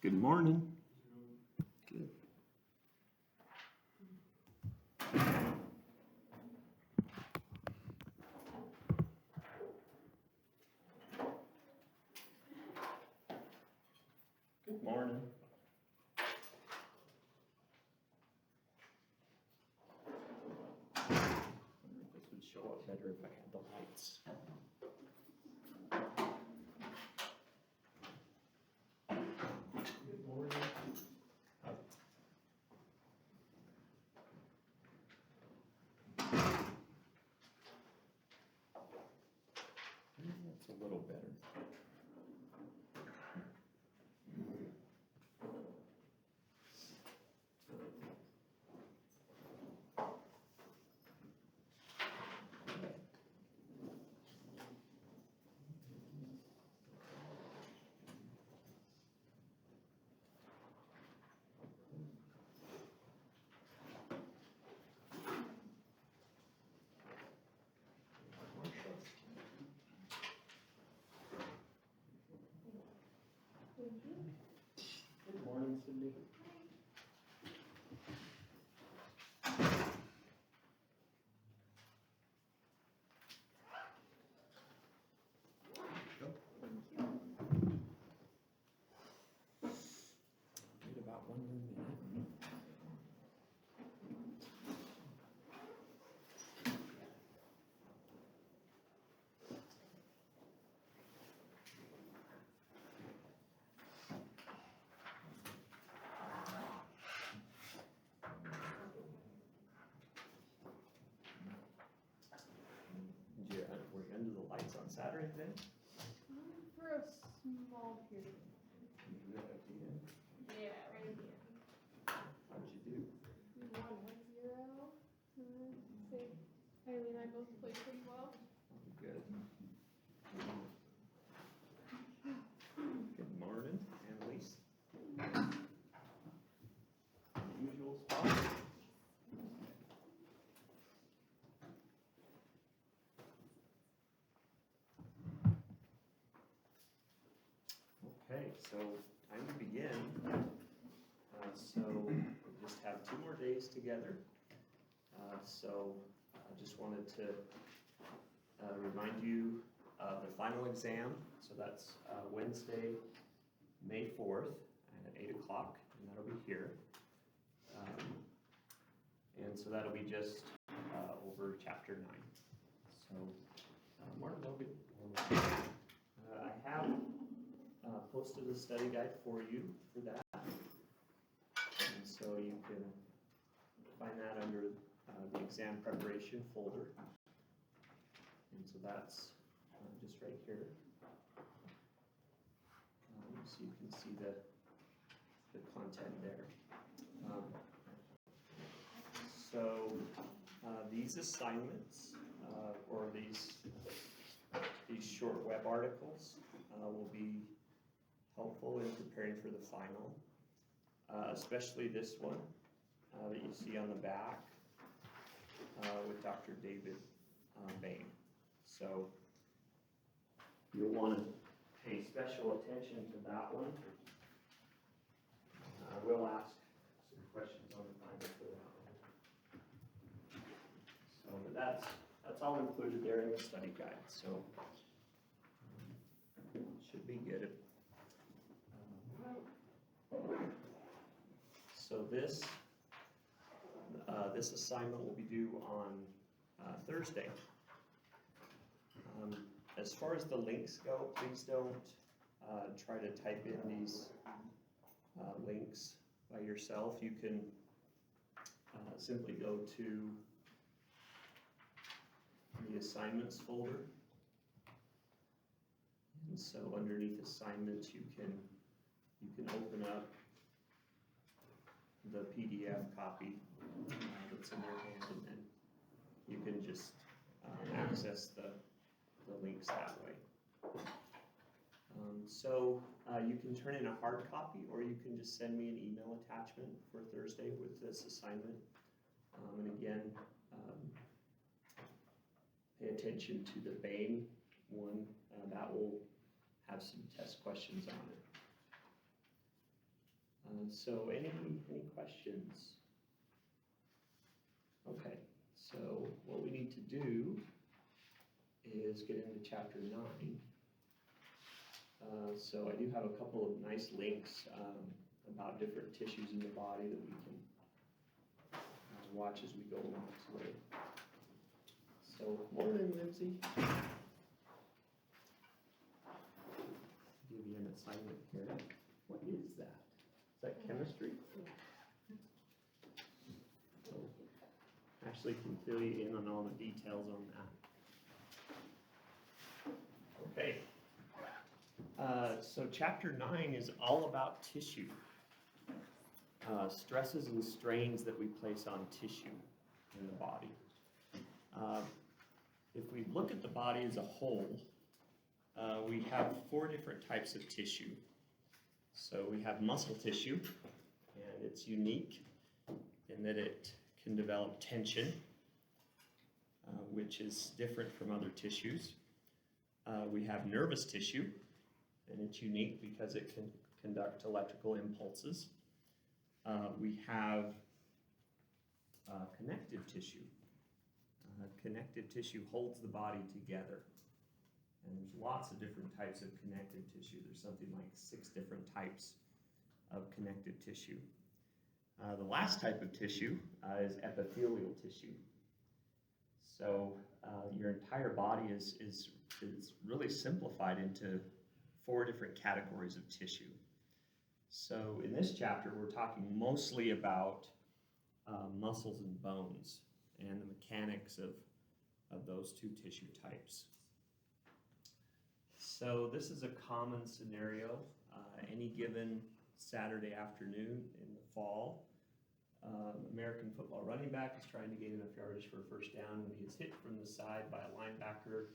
Good morning. Good. Good morning. I wonder if this would show up better if I had the lights. Good morning. That's a little better. Good morning, Cindy. Wait about 1 minute. Were you under the lights on Saturday then? For a small period. You did at the end? Yeah, right at the end. How'd you do? We won 1-0. Say, Kylie and I both played pretty well. Good. Good morning, Annalise. Usual spot. Okay, so time to begin. So we just have 2 more days together. So I just wanted to remind you of the final exam. So that's Wednesday, May 4th at 8 o'clock, and that'll be here. And so that'll be just over chapter 9. So, Martin, I have posted a study guide for you for that. And so you can find that under the exam preparation folder. And so that's just right here. So you can see the content there. So these assignments or these short web articles will be helpful in preparing for the final, especially this one that you see on the back with Dr. David Bain. So you'll want to pay special attention to that one. I will ask some questions on the final for that one. So but that's all included there in the study guide. So should be good. So this assignment will be due on Thursday. As far as the links go, please don't try to type in these links by yourself. You can simply go to the assignments folder. And so underneath assignments, you can open up the PDF copy that's in your hand, and then you can just access the links that way. So you can turn in a hard copy, or you can just send me an email attachment for Thursday with this assignment. And again, pay attention to the Bain one. That will have some test questions on it. So any questions? Okay, so what we need to do is get into chapter 9. So I do have a couple of nice links about different tissues in the body that we can watch as we go along today. So, morning, Lindsay. Give you an assignment here. What is that? Is that chemistry? So, Ashley can fill you in on all the details on that. Okay. So chapter 9 is all about tissue. Stresses and strains that we place on tissue in the body. If we look at the body as a whole, we have 4 different types of tissue. So we have muscle tissue, and it's unique in that it can develop tension, which is different from other tissues. We have nervous tissue, and it's unique because it can conduct electrical impulses. We have connective tissue. Connective tissue holds the body together. And there's lots of different types of connective tissue. There's something like 6 different types of connective tissue. The last type of tissue is epithelial tissue. So your entire body is really simplified into 4 different categories of tissue. So in this chapter, we're talking mostly about muscles and bones and the mechanics of those 2 tissue types. So this is a common scenario. Any given Saturday afternoon in the fall, American football running back is trying to gain enough yardage for a first down. When he gets hit from the side by a linebacker,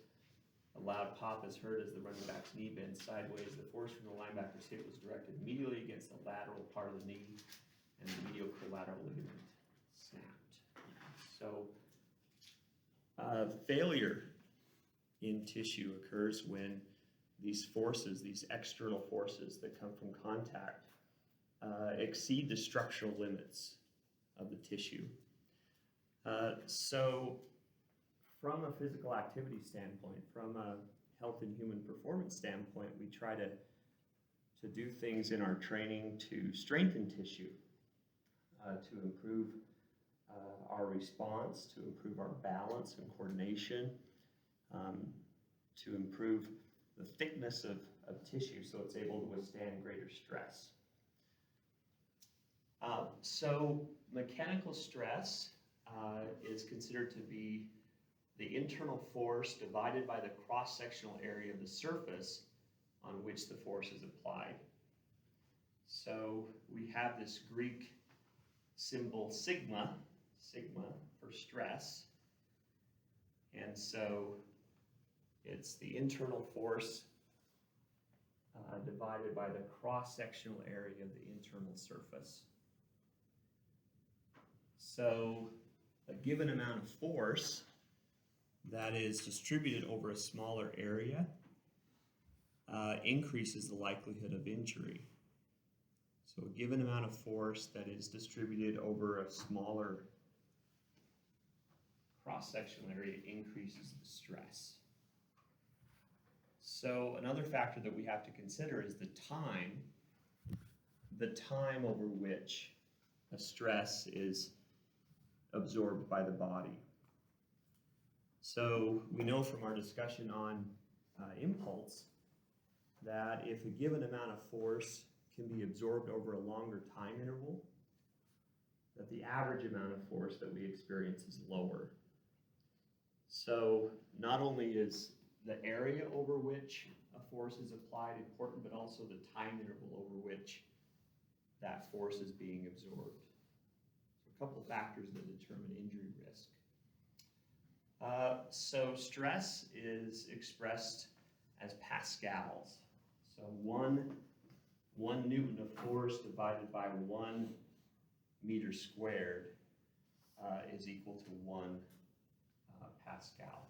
a loud pop is heard as the running back's knee bends sideways. The force from the linebacker's hit was directed immediately against the lateral part of the knee, and the medial collateral ligament snapped. So failure in tissue occurs when these forces, these external forces that come from contact, exceed the structural limits of the tissue. So from a physical activity standpoint, from a health and human performance standpoint, we try to do things in our training to strengthen tissue, to improve our response, to improve our balance and coordination, to improve the thickness of tissue so it's able to withstand greater stress. So mechanical stress is considered to be the internal force divided by the cross-sectional area of the surface on which the force is applied. So we have this Greek symbol sigma for stress, and so it's the internal force divided by the cross-sectional area of the internal surface. So a given amount of force that is distributed over a smaller area increases the likelihood of injury. So a given amount of force that is distributed over a smaller cross-sectional area increases the stress. So another factor that we have to consider is the time over which a stress is absorbed by the body. So we know from our discussion on impulse that if a given amount of force can be absorbed over a longer time interval, that the average amount of force that we experience is lower. So not only is the area over which a force is applied important, but also the time interval over which that force is being absorbed. So a couple factors that determine injury risk. So stress is expressed as pascals. So one Newton of force divided by 1 meter squared is equal to 1 Pascal.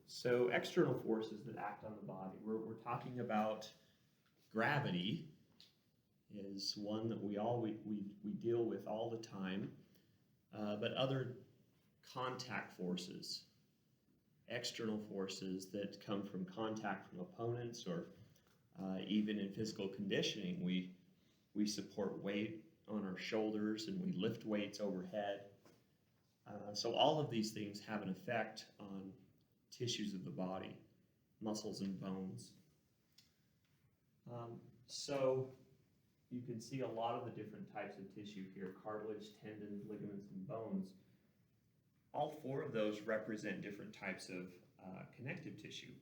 So external forces that act on the body, we're talking about gravity is one that we deal with all the time, but other contact forces, external forces that come from contact from opponents, or even in physical conditioning, we support weight on our shoulders and we lift weights overhead. So all of these things have an effect on tissues of the body, muscles and bones. So you can see a lot of the different types of tissue here: cartilage, tendons, ligaments, and bones. All four of those represent different types of connective tissue.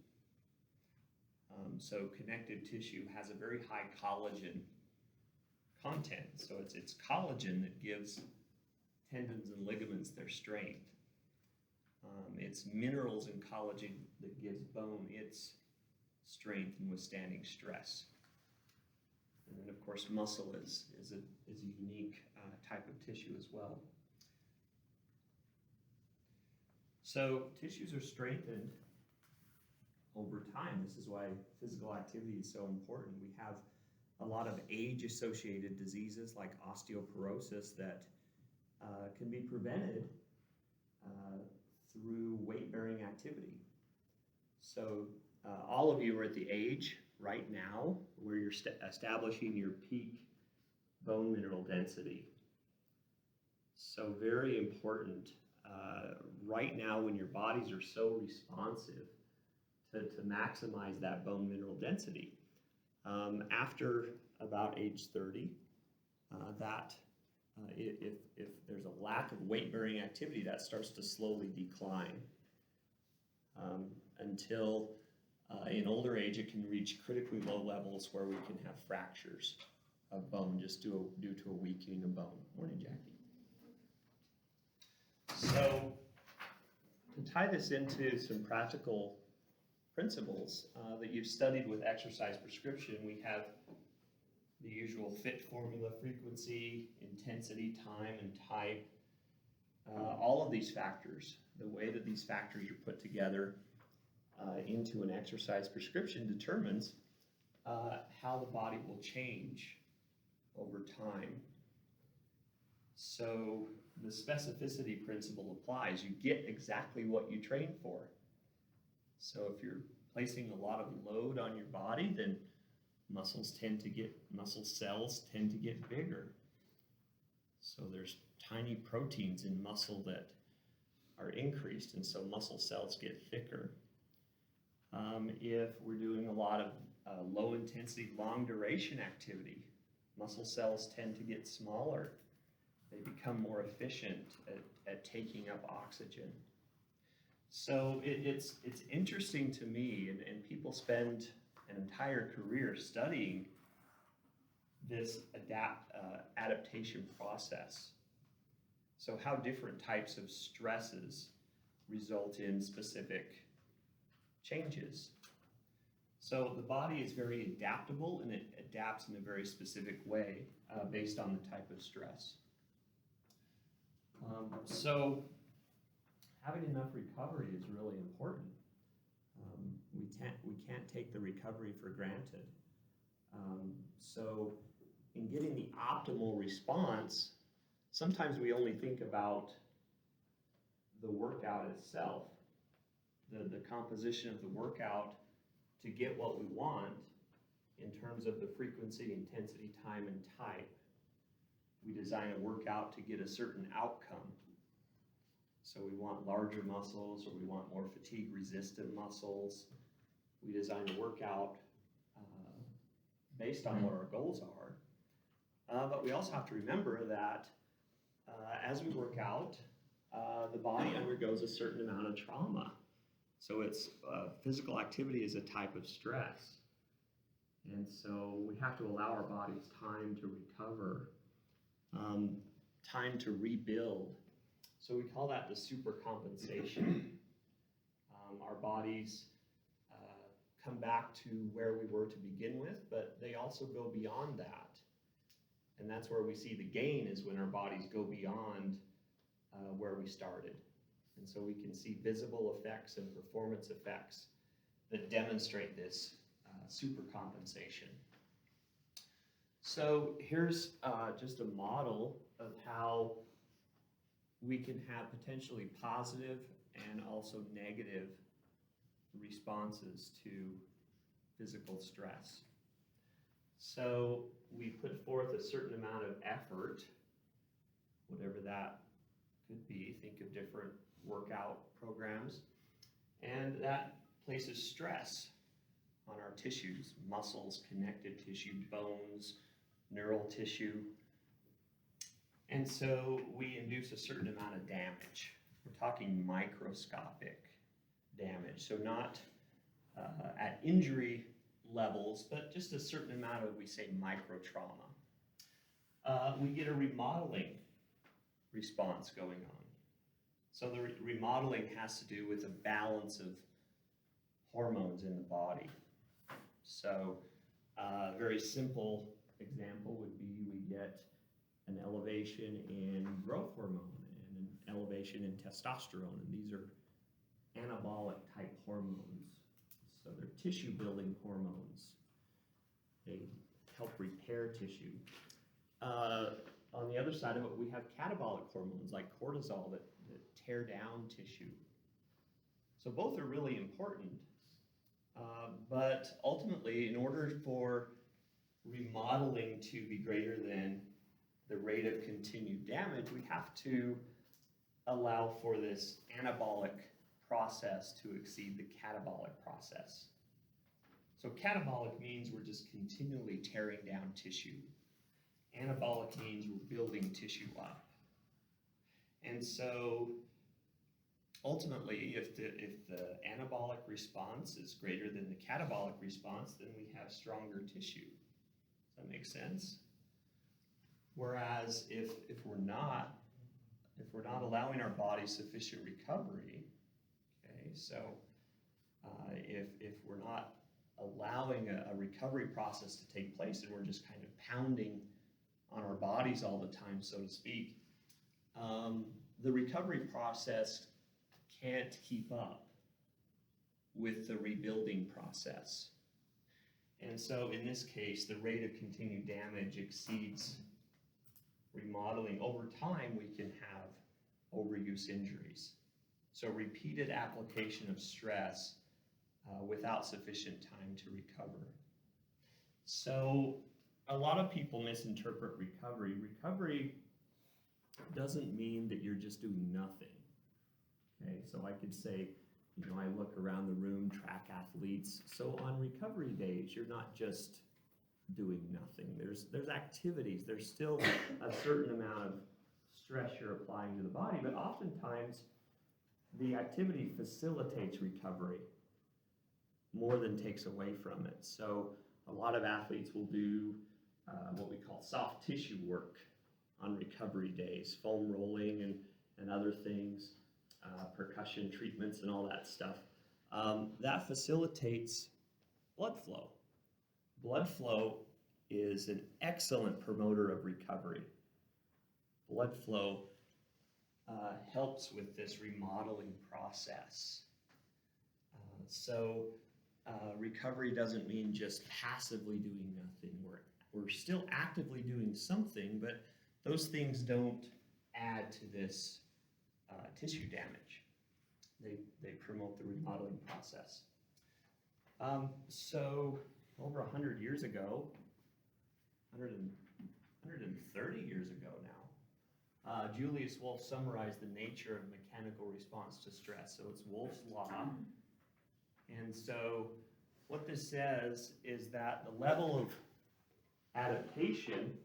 So connective tissue has a very high collagen content. So it's collagen that gives tendons and ligaments their strength. It's minerals and collagen that gives bone its strength in withstanding stress. And then, of course, muscle is a unique type of tissue as well. So tissues are strengthened over time. This is why physical activity is so important. We have a lot of age-associated diseases like osteoporosis that can be prevented through weight-bearing activity. So all of you are at the age right now where you're establishing your peak bone mineral density. So very important right now when your bodies are so responsive to maximize that bone mineral density. After about age 30, if there's a lack of weight-bearing activity, that starts to slowly decline until in older age it can reach critically low levels where we can have fractures of bone just due to a weakening of bone. Morning, Jackie. So to tie this into some practical principles that you've studied with exercise prescription, we have the usual FIT formula: frequency, intensity, time, and type. All of these factors, the way that these factors are put together into an exercise prescription determines how the body will change over time. So the specificity principle applies. You get exactly what you train for. So if you're placing a lot of load on your body, then muscle cells tend to get bigger. So there's tiny proteins in muscle that are increased, and so muscle cells get thicker. If we're doing a lot of low intensity, long duration activity, muscle cells tend to get smaller. They become more efficient at taking up oxygen. So it's interesting to me, and people spend an entire career studying this adaptation process. So how different types of stresses result in specific changes. So the body is very adaptable, and it adapts in a very specific way based on the type of stress. So having enough recovery is really important. We can't take the recovery for granted. So in getting the optimal response, sometimes we only think about the workout itself, the composition of the workout to get what we want in terms of the frequency, intensity, time, and type. We design a workout to get a certain outcome. So we want larger muscles, or we want more fatigue-resistant muscles. We design a workout based on what our goals are. But we also have to remember that as we work out, the body undergoes a certain amount of trauma. So it's physical activity is a type of stress. And so we have to allow our bodies time to recover, time to rebuild. So we call that the supercompensation. Our bodies come back to where we were to begin with, but they also go beyond that. And that's where we see the gain, is when our bodies go beyond where we started. And so we can see visible effects and performance effects that demonstrate this supercompensation. So here's just a model of how we can have potentially positive and also negative responses to physical stress. So we put forth a certain amount of effort, whatever that could be. Think of different workout programs, and that places stress on our tissues, muscles, connective tissue, bones, neural tissue. And so we induce a certain amount of damage. We're talking microscopic damage, so not at injury levels, but just a certain amount of, we say, micro trauma. We get a remodeling response going on. So the remodeling has to do with a balance of hormones in the body. So a very simple example would be we get an elevation in growth hormone and an elevation in testosterone, and these are anabolic type hormones. So they're tissue building hormones. They help repair tissue. On the other side of it, we have catabolic hormones like cortisol that tear down tissue. So both are really important, but ultimately, in order for remodeling to be greater than the rate of continued damage, we have to allow for this anabolic process to exceed the catabolic process. So catabolic means we're just continually tearing down tissue. Anabolic means we're building tissue up. And so ultimately, if the anabolic response is greater than the catabolic response, then we have stronger tissue. Does that make sense? Whereas if we're not allowing our body sufficient recovery, okay, so if we're not allowing a recovery process to take place and we're just kind of pounding on our bodies all the time, so to speak, the recovery process can't keep up with the rebuilding process. And so in this case, the rate of continued damage exceeds remodeling. Over time, we can have overuse injuries. So repeated application of stress without sufficient time to recover. So a lot of people misinterpret recovery. Recovery doesn't mean that you're just doing nothing. Okay, so I could say, I look around the room, track athletes. So on recovery days, you're not just doing nothing. There's activities. There's still a certain amount of stress you're applying to the body, but oftentimes the activity facilitates recovery more than takes away from it. So a lot of athletes will do what we call soft tissue work on recovery days, foam rolling and other things, percussion treatments and all that stuff. That facilitates blood flow. Blood flow is an excellent promoter of recovery. Blood flow helps with this remodeling process. So recovery doesn't mean just passively doing nothing. We're still actively doing something, but those things don't add to this tissue damage. They promote the remodeling process. So over 100 years ago, 130 years ago now, Julius Wolff summarized the nature of mechanical response to stress. So it's Wolff's law. And so what this says is that the level of adaptation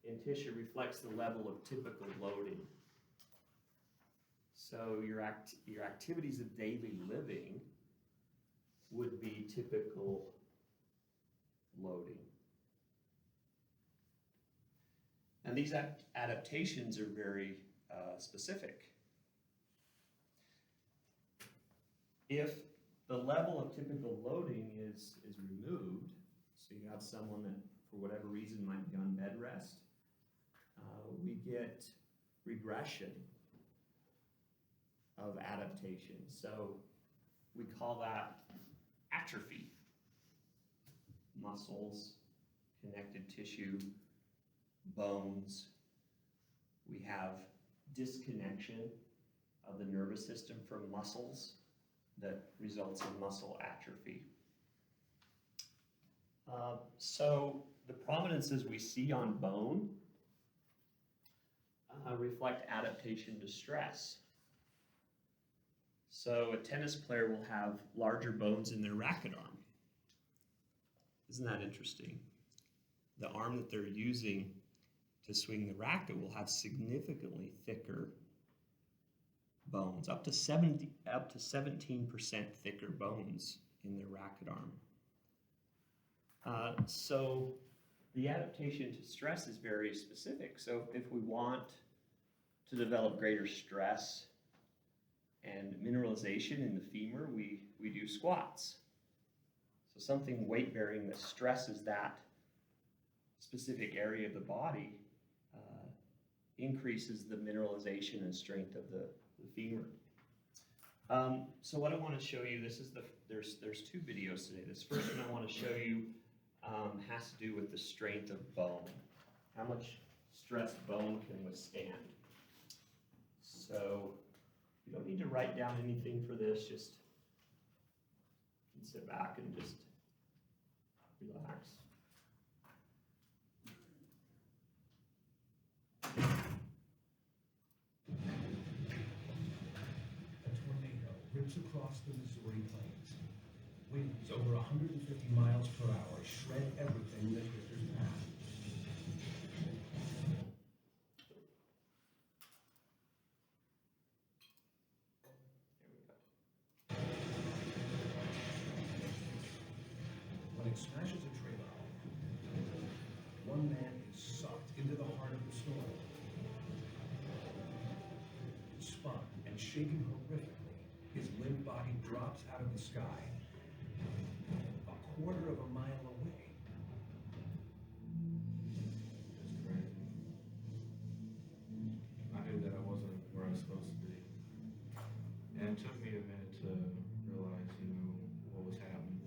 in tissue reflects the level of typical loading. So your activities of daily living would be typical loading. And these adaptations are very specific. If the level of typical loading is removed, so you have someone that for whatever reason might be on bed rest, we get regression of adaptation. So we call that atrophy. Muscles, connective tissue bones. We have disconnection of the nervous system from muscles that results in muscle atrophy. So the prominences we see on bone reflect adaptation to stress. So a tennis player will have larger bones in their racket arm. Isn't that interesting? The arm that they're using to swing the racket will have significantly thicker bones, up to 17% thicker bones in their racket arm. So the adaptation to stress is very specific. So if we want to develop greater stress and mineralization in the femur, we do squats. So something weight-bearing that stresses that specific area of the body increases the mineralization and strength of the femur. So what I want to show you, there's two videos today. This first one I want to show you has to do with the strength of bone, how much stress bone can withstand. So you don't need to write down anything for this, just sit back and just relax. A tornado rips across the Missouri plains. Winds over 150 miles per hour shred everything that Twister's path. When it smashes a trailer home, one man is sucked into the heart of the storm. Spun and shaken horrifically, his limp body drops out of the sky, a quarter of a mile away. That's crazy. I knew that I wasn't where I was supposed to be. And it took me a minute to realize, what was happening.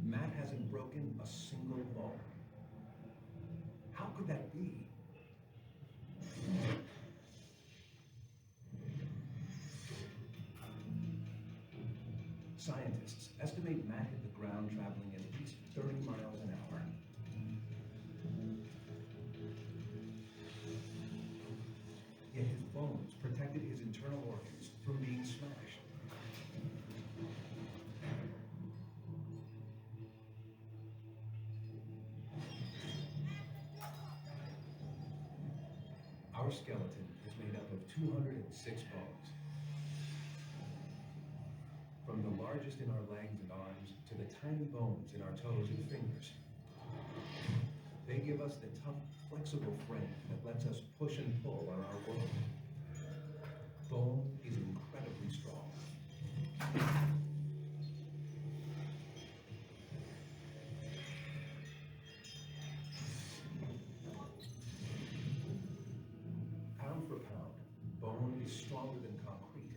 Matt hasn't broken a single bone. How could that be? Scientists estimate Matt hit the ground traveling at least 30 miles an hour. Yet his bones protected his internal organs from being smashed. Our skeleton is made up of 206 bones. From the largest in our legs and arms to the tiny bones in our toes and fingers. They give us the tough, flexible frame that lets us push and pull on our world. Bone is incredibly strong. Pound for pound, bone is stronger than concrete.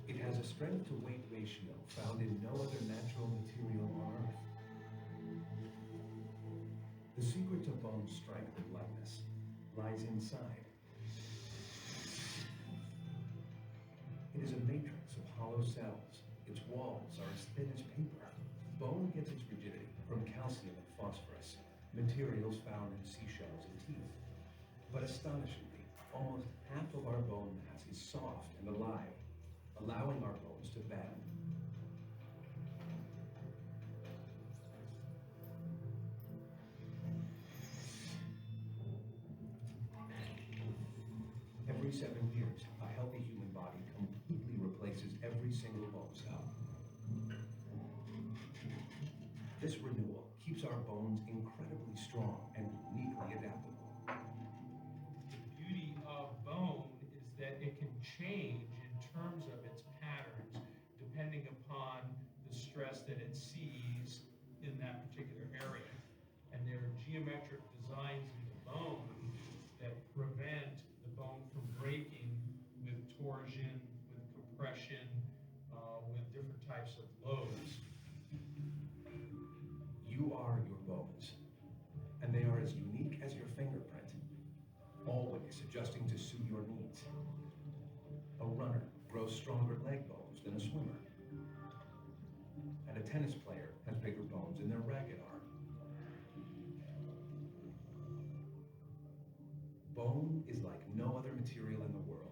It has a strength to weight ratio found in no other natural material on Earth. The secret to bone's strength and lightness lies inside. It is a matrix of hollow cells. Its walls are as thin as paper. Bone gets its rigidity from calcium and phosphorus, materials found in seashells and teeth. But astonishingly, almost half of our bone mass is soft and alive, allowing our bones to bend. Every 7 years, a healthy human body completely replaces every single bone cell. This renewal keeps our bones incredibly strong and uniquely adaptable. The beauty of bone is that it can change in terms of its patterns depending upon the stress that it sees in that particular area. And there are geometric designs in the bone that prevent the bone from breaking with torsion, with compression, with different types needs. A runner grows stronger leg bones than a swimmer. And a tennis player has bigger bones in their racket arm. Bone is like no other material in the world.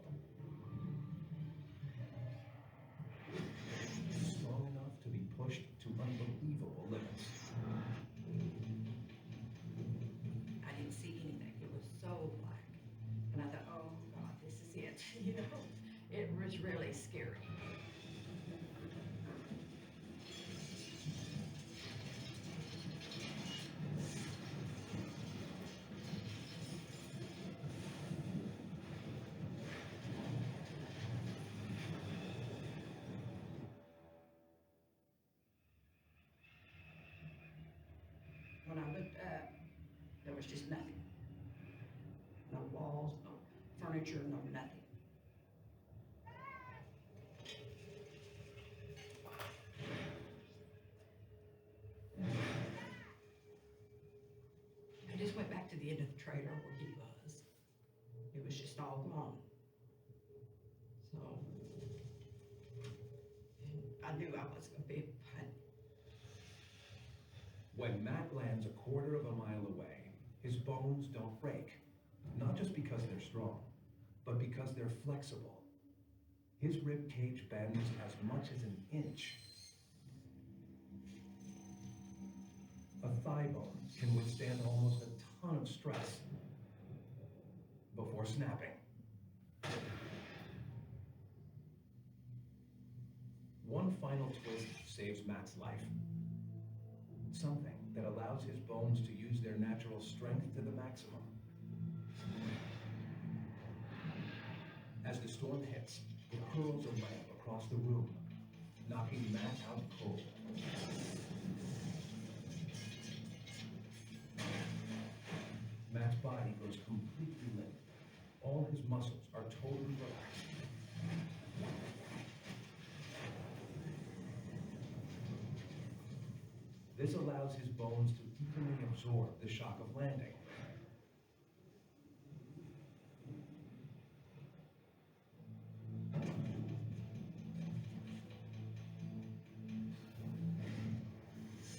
Strong enough to be pushed to unbelievable limits. I didn't see anything. It was so black. And I thought, oh God, this is it. You know, it was really scary. When I looked up, there was just nothing. No walls, no furniture, no nothing. I just went back to the end of the trailer where he was. It was just all gone. So, and I knew I was gonna be, but When Matt lands a quarter of a mile away, his bones don't break. Not just because they're strong, but because they're flexible. His rib cage bends as much as an inch. A thigh bone can withstand almost a ton of stress before snapping. One final twist saves Matt's life. Something that allows his bones to use their natural strength to the maximum. As the storm hits, it hurls a lamp across the room, knocking Matt out cold. Matt's body goes completely limp. All his muscles are totally relaxed. This allows his bones to evenly absorb the shock of landing.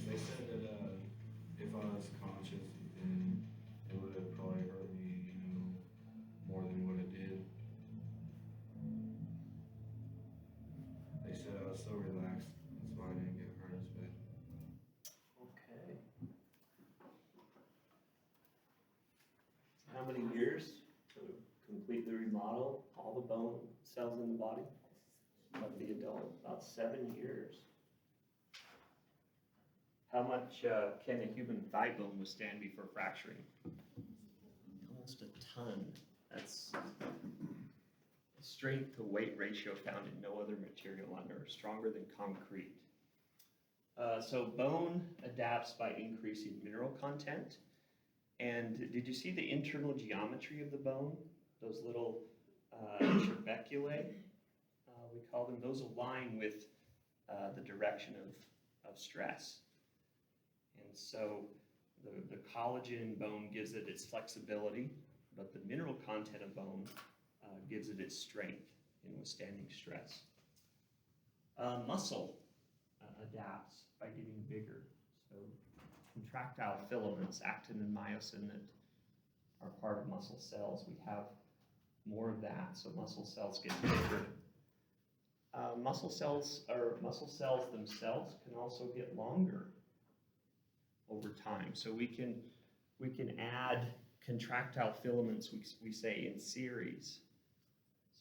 They said that if I was conscious, then it would have probably hurt me, more than what it did. They said I was so relaxed, that's why I didn't get hurt as bad. Okay. How many years to completely remodel all the bone cells in the body of the adult? About 7 years. How much can a human thigh bone withstand before fracturing? Almost a ton. That's a strength to weight ratio found in no other material on Earth, stronger than concrete. So bone adapts by increasing mineral content. And did you see the internal geometry of the bone? Those little trabeculae, we call them. Those align with the direction of stress. And so the collagen in bone gives it its flexibility, but the mineral content of bone gives it its strength in withstanding stress. Muscle adapts by getting bigger. So contractile filaments, actin and myosin, that are part of muscle cells, we have more of that, so muscle cells get bigger. Muscle cells themselves can also get longer over time. So we can add contractile filaments, we say, in series.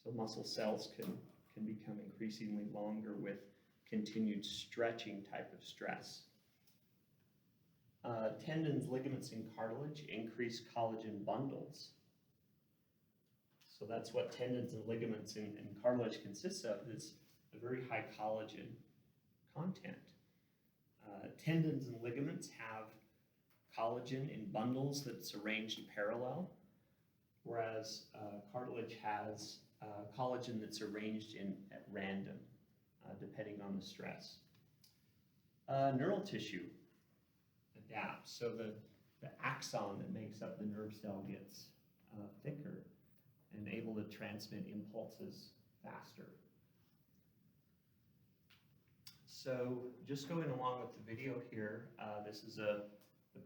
So muscle cells can become increasingly longer with continued stretching type of stress. Tendons, ligaments, and cartilage increase collagen bundles. So that's what tendons and ligaments and cartilage consists of, is a very high collagen content. Tendons and ligaments have collagen in bundles that's arranged parallel, whereas cartilage has collagen that's arranged at random, depending on the stress. Neural tissue adapts, so the axon that makes up the nerve cell gets thicker. and able to transmit impulses faster. So just going along with the video here, this is the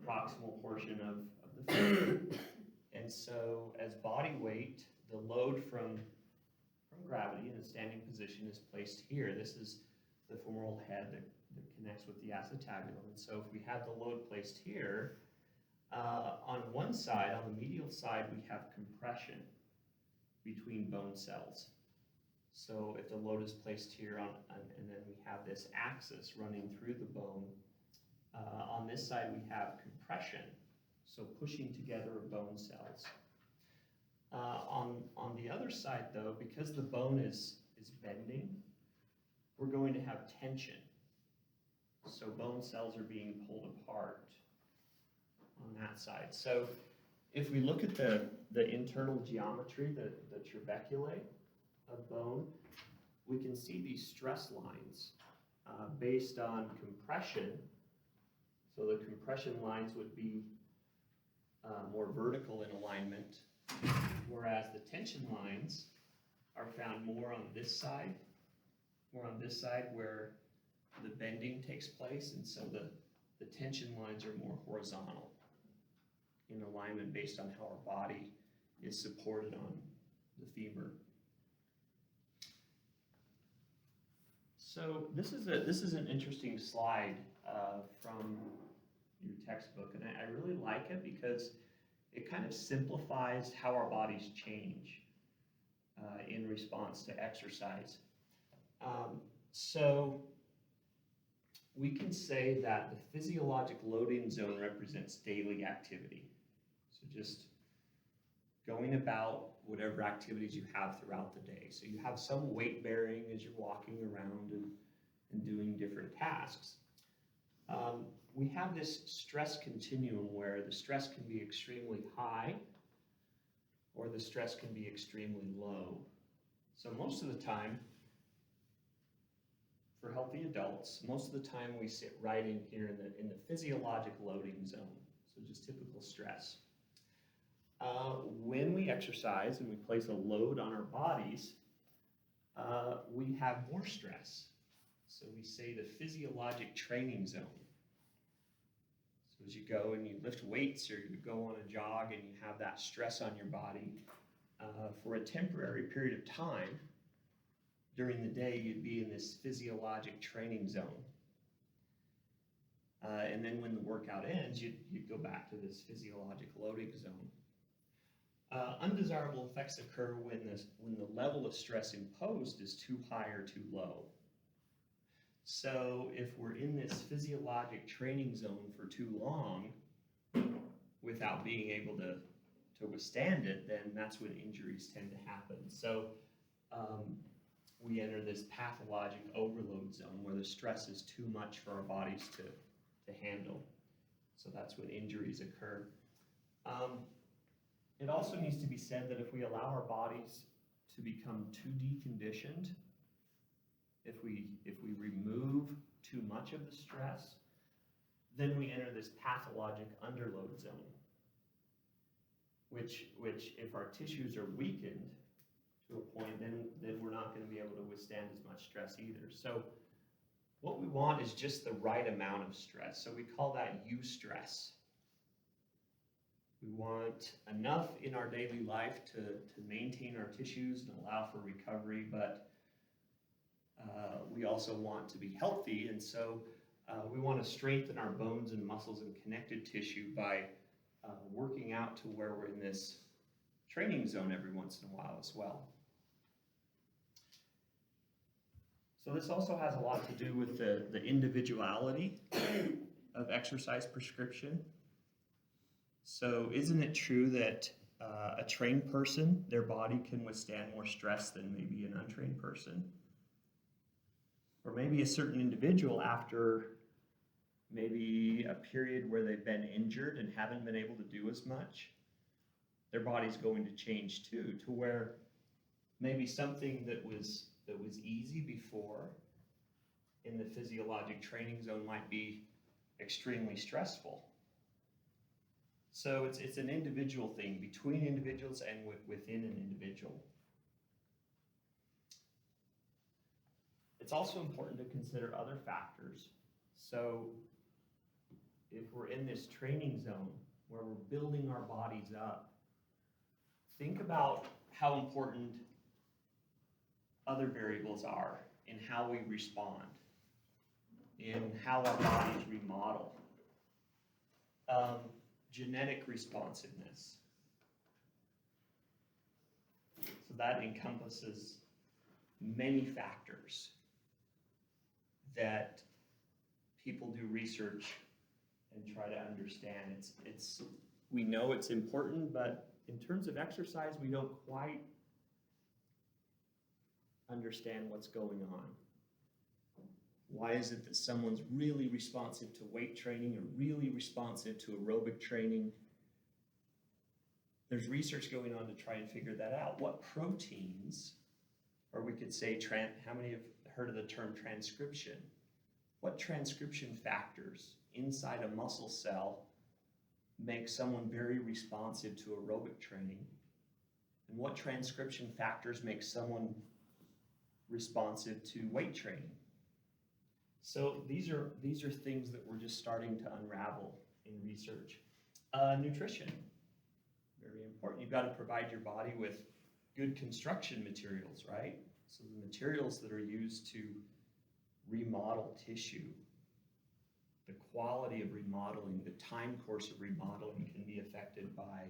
proximal portion of the femur. And so as body weight, the load from gravity in a standing position is placed here. This is the femoral head that connects with the acetabulum. And so if we have the load placed here, on one side, on the medial side, we have compression between bone cells. So if the load is placed here and then we have this axis running through the bone, on this side we have compression, so pushing together of bone cells. On the other side though, because the bone is bending, we're going to have tension. So bone cells are being pulled apart on that side. So if we look at the internal geometry, the trabeculae of bone, we can see these stress lines based on compression. So the compression lines would be more vertical in alignment, whereas the tension lines are found more on this side where the bending takes place, and so the tension lines are more horizontal in alignment based on how our body is supported on the femur. So this is an interesting slide from your textbook, and I really like it because it kind of simplifies how our bodies change in response to exercise. So we can say that the physiologic loading zone represents daily activity. So just going about whatever activities you have throughout the day. So you have some weight bearing as you're walking around and doing different tasks. We have this stress continuum where the stress can be extremely high or the stress can be extremely low. So most of the time, for healthy adults, most of the time we sit right in here in the physiologic loading zone, so just typical stress. When we exercise and we place a load on our bodies, we have more stress. So we say the physiologic training zone. So as you go and you lift weights or you go on a jog and you have that stress on your body, for a temporary period of time, during the day you'd be in this physiologic training zone. And then when the workout ends, you'd go back to this physiologic loading zone. Undesirable effects occur when the level of stress imposed is too high or too low. So if we're in this physiologic training zone for too long without being able to withstand it, then that's when injuries tend to happen. So we enter this pathologic overload zone where the stress is too much for our bodies to handle. So that's when injuries occur. It also needs to be said that if we allow our bodies to become too deconditioned, if we remove too much of the stress, then we enter this pathologic underload zone, which if our tissues are weakened to a point, then we're not going to be able to withstand as much stress either. So what we want is just the right amount of stress. So we call that eustress. We want enough in our daily life to maintain our tissues and allow for recovery, but we also want to be healthy, and so we want to strengthen our bones and muscles and connective tissue by working out to where we're in this training zone every once in a while as well. So this also has a lot to do with the individuality of exercise prescription. So isn't it true that a trained person, their body can withstand more stress than maybe an untrained person? Or maybe a certain individual, after maybe a period where they've been injured and haven't been able to do as much, their body's going to change too, to where maybe something that was easy before in the physiologic training zone might be extremely stressful. So it's an individual thing between individuals and within an individual. It's also important to consider other factors. So if we're in this training zone where we're building our bodies up, think about how important other variables are in how we respond, in how our bodies remodel. Genetic responsiveness. So that encompasses many factors that people do research and try to understand. We know it's important, but in terms of exercise, we don't quite understand what's going on. Why is it that someone's really responsive to weight training or really responsive to aerobic training? There's research going on to try and figure that out. What proteins, or we could say, how many have heard of the term transcription? What transcription factors inside a muscle cell make someone very responsive to aerobic training? And what transcription factors make someone responsive to weight training? So these are things that we're just starting to unravel in research. Nutrition, very important. You've got to provide your body with good construction materials, right? So the materials that are used to remodel tissue, the quality of remodeling, the time course of remodeling can be affected by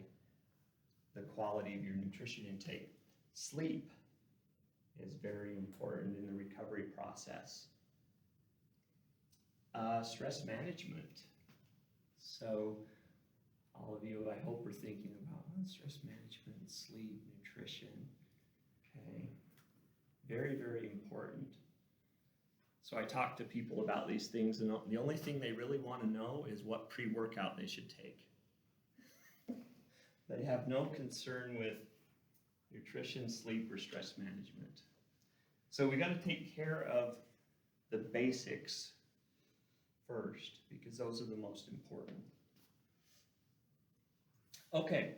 the quality of your nutrition intake. Sleep is very important in the recovery process. Stress management. So all of you, I hope, are thinking about stress management, sleep, nutrition. Okay, very, very important. So I talk to people about these things, and the only thing they really want to know is what pre-workout they should take. They have no concern with nutrition, sleep, or stress management. So we got to take care of the basics first, because those are the most important. Okay,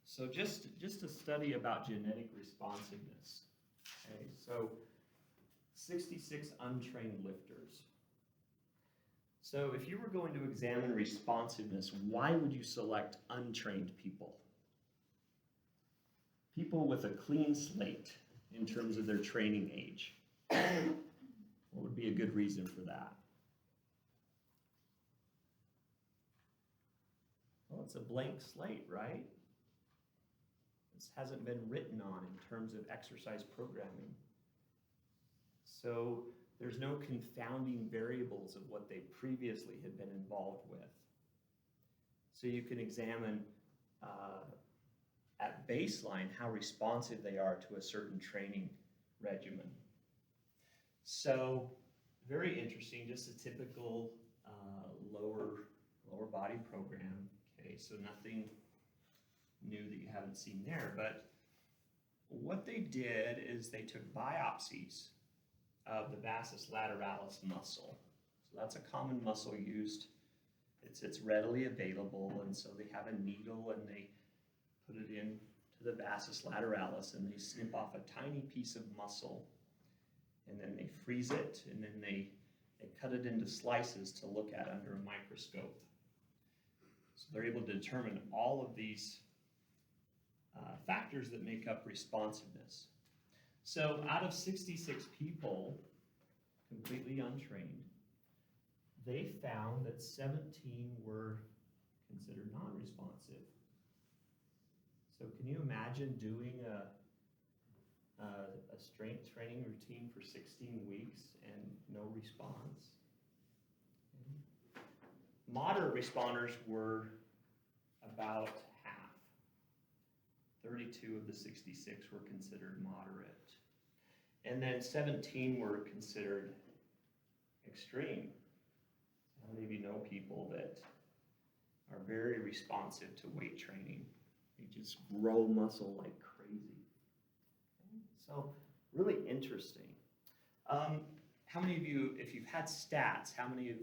so just a study about genetic responsiveness. Okay, so 66 untrained lifters. So if you were going to examine responsiveness, why would you select untrained people? People with a clean slate in terms of their training age. What would be a good reason for that? Well, it's a blank slate, right? This hasn't been written on in terms of exercise programming. So there's no confounding variables of what they previously had been involved with. So you can examine at baseline how responsive they are to a certain training regimen. So very interesting, just a typical lower body program. Okay, so nothing new that you haven't seen there, but what they did is they took biopsies of the vastus lateralis muscle. So that's a common muscle used. It's readily available, and so they have a needle and they put it into the vastus lateralis and they snip off a tiny piece of muscle, and then they freeze it, and then they cut it into slices to look at under a microscope. So they're able to determine all of these factors that make up responsiveness. So out of 66 people, completely untrained, they found that 17 were considered non-responsive. So can you imagine doing a strength training routine for 16 weeks and no response? Moderate responders were about half. 32 of the 66 were considered moderate. And then 17 were considered extreme. How many of you know people that are very responsive to weight training? They just grow muscle like crazy. Okay? So really interesting. How many of you, if you've had stats, how many have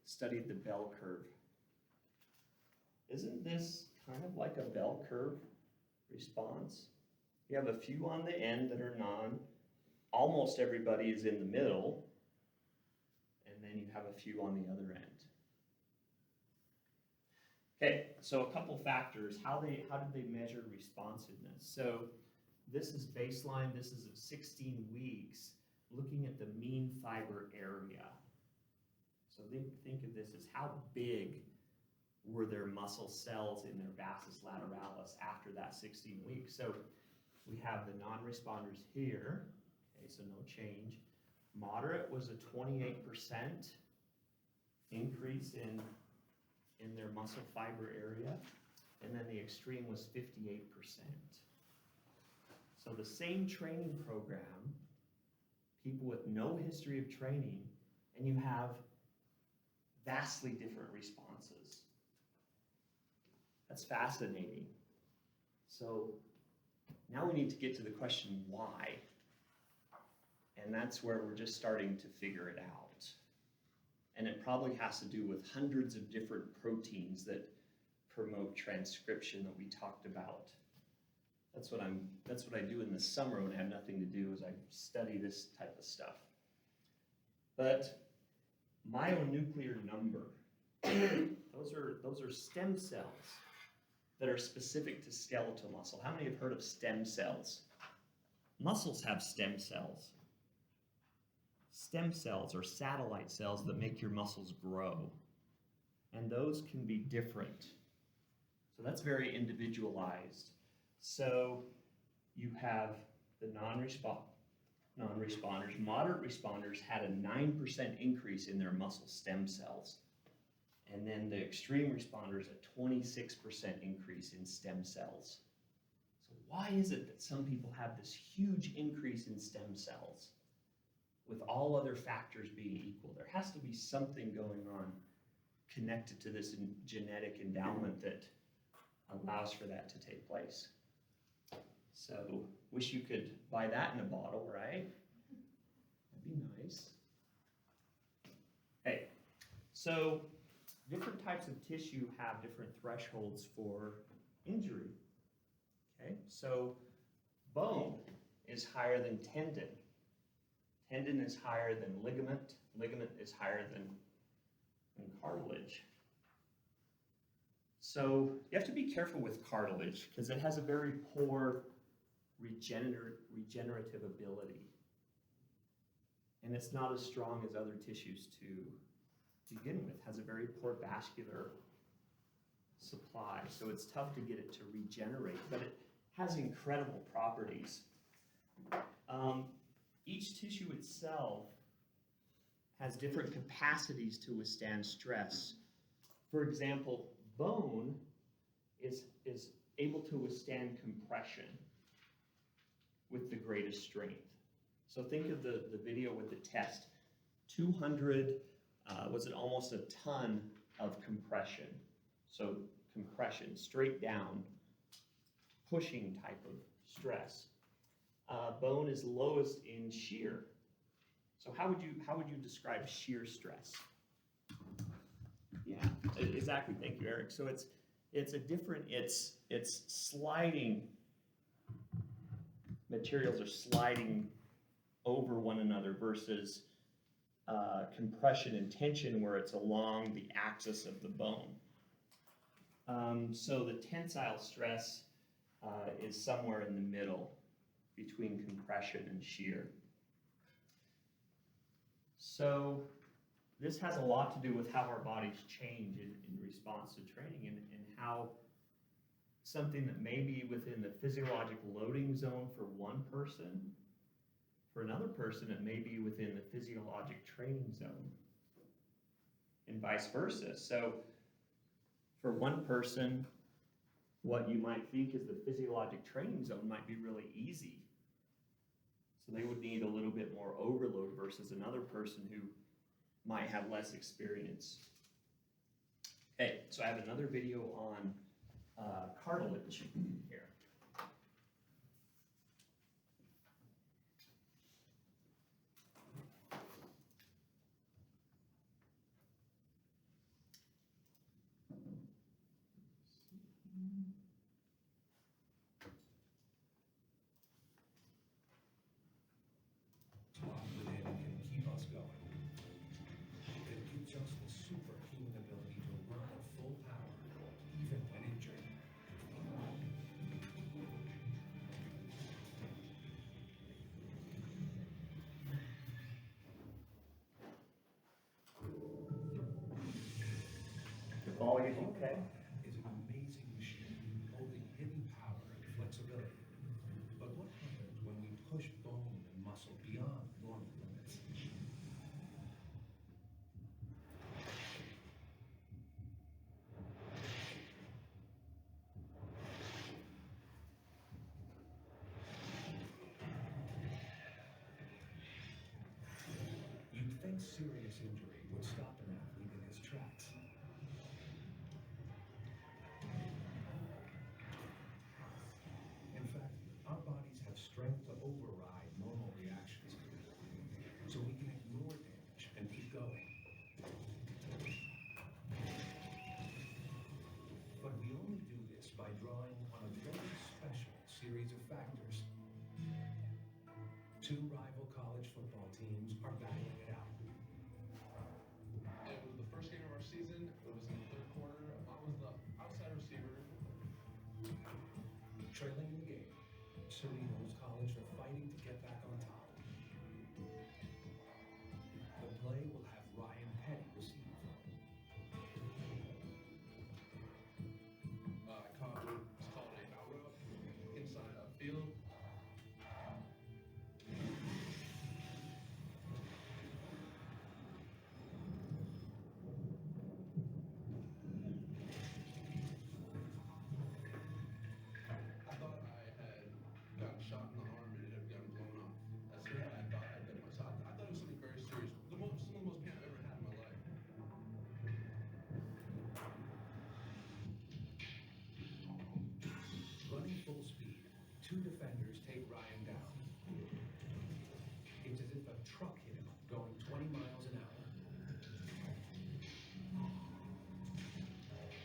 studied the bell curve? Isn't this kind of like a bell curve response. You have a few on the end that are non. Almost everybody is in the middle. And then you have a few on the other end. Okay, so a couple factors. How did they measure responsiveness? So this is baseline. This is at 16 weeks, looking at the mean fiber area. So think of this as how big were their muscle cells in their vastus lateralis after that 16 weeks. So we have the non-responders here, okay, so no change. Moderate was a 28% increase in their muscle fiber area, and then the extreme was 58%. So the same training program, people with no history of training, and you have vastly different responses. That's fascinating. So now we need to get to the question why. And that's where we're just starting to figure it out. And it probably has to do with hundreds of different proteins that promote transcription that we talked about. That's what I do in the summer when I have nothing to do, is I study this type of stuff. But myonuclear number, those are stem cells that are specific to skeletal muscle. How many have heard of stem cells? Muscles have stem cells. Stem cells are satellite cells that make your muscles grow. And those can be different. So that's very individualized. So you have the non-responders. Moderate responders had a 9% increase in their muscle stem cells. And then the extreme responders, a 26% increase in stem cells. So why is it that some people have this huge increase in stem cells with all other factors being equal? There has to be something going on connected to this genetic endowment that allows for that to take place. So, wish you could buy that in a bottle, right? That'd be nice. Okay, so different types of tissue have different thresholds for injury. Okay, so bone is higher than tendon. Tendon is higher than ligament. Ligament is higher than cartilage. So you have to be careful with cartilage because it has a very poor regenerative ability. And it's not as strong as other tissues to begin with. It has a very poor vascular supply. So it's tough to get it to regenerate, but it has incredible properties. Each tissue itself has different capacities to withstand stress. For example, bone is able to withstand compression with the greatest strength. So think of the video with the test. 200, was it almost a ton of compression? So compression, straight down, pushing type of stress. Bone is lowest in shear. So how would you describe shear stress? Yeah, exactly. Thank you, Eric. So it's sliding. Materials are sliding over one another versus compression and tension where it's along the axis of the bone. So the tensile stress is somewhere in the middle between compression and shear. So this has a lot to do with how our bodies change in response to training and how something that may be within the physiologic loading zone for one person, for another person it may be within the physiologic training zone, and vice versa. So for one person, what you might think is the physiologic training zone might be really easy. So they would need a little bit more overload versus another person who might have less experience. Okay, so I have another video on cartilage here. always okay. Is an amazing machine holding hidden power and flexibility. But what happens when we push bone and muscle beyond normal limits? You'd think serious injury would stop an athlete in his tracks. In fact, our bodies have strength to override normal reactions, so we can ignore damage and keep going. But we only do this by drawing on a very special series of factors. Two rival college football teams are battling it out. It was the first game of our season. It was in the third quarter. I was the outside receiver. Trailing in the game, Cerritos College are fighting to get back on top. The play will have Ryan Petty receive. I caught what was called a out route inside a field. I thought I had gotten shot in the arm and it had gotten blown off. That's what I thought I did myself. I thought it was something very serious. Some of the most pain I've ever had in my life. Running full speed, two defenders take Ryan down. It's as if a truck hit him, going 20 miles an hour.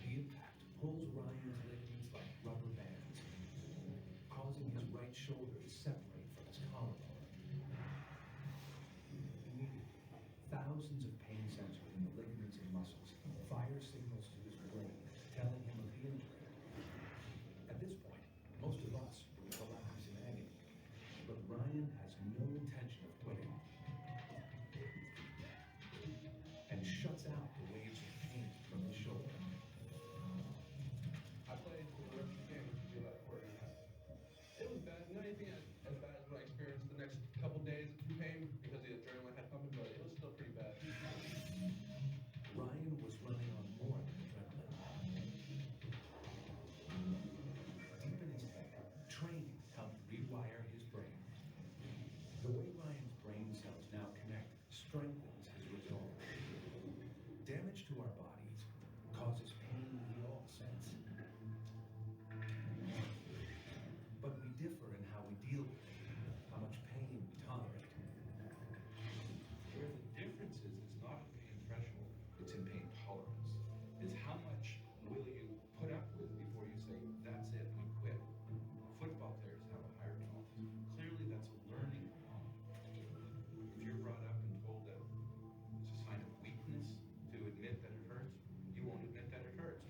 The impact pulls Ryan's ligaments like rubber bands, causing his right shoulder to separate from his collarbone. Immediately, thousands of pain sensors in the ligaments and muscles fire signals to his brain, telling him of the injury. At this point, most of us would collapse in agony, but Ryan has no intention of quitting, and shuts out the waves of pain from his shoulder. I played for the rest of the game, which would be about a quarter and a half. It was bad. Not anything as bad as what I experienced the next couple days of pain because the adrenaline had pumping, but it was still pretty bad. Ryan was running on more than adrenaline. Deep in his head, training helped rewire his brain. The way Ryan's brain cells now connect strengthens his resolve. Damage to our bodies causes pain we all sense. But we differ in how we deal with it, how much pain we tolerate. Where the difference is not in pain threshold, it's in pain tolerance. It's how much will you put up with before you say, that's it, I quit. Football players have a higher tolerance. Clearly that's a learning moment. If you're brought up and told that it's a sign of weakness to admit that it hurts, you won't admit that it hurts.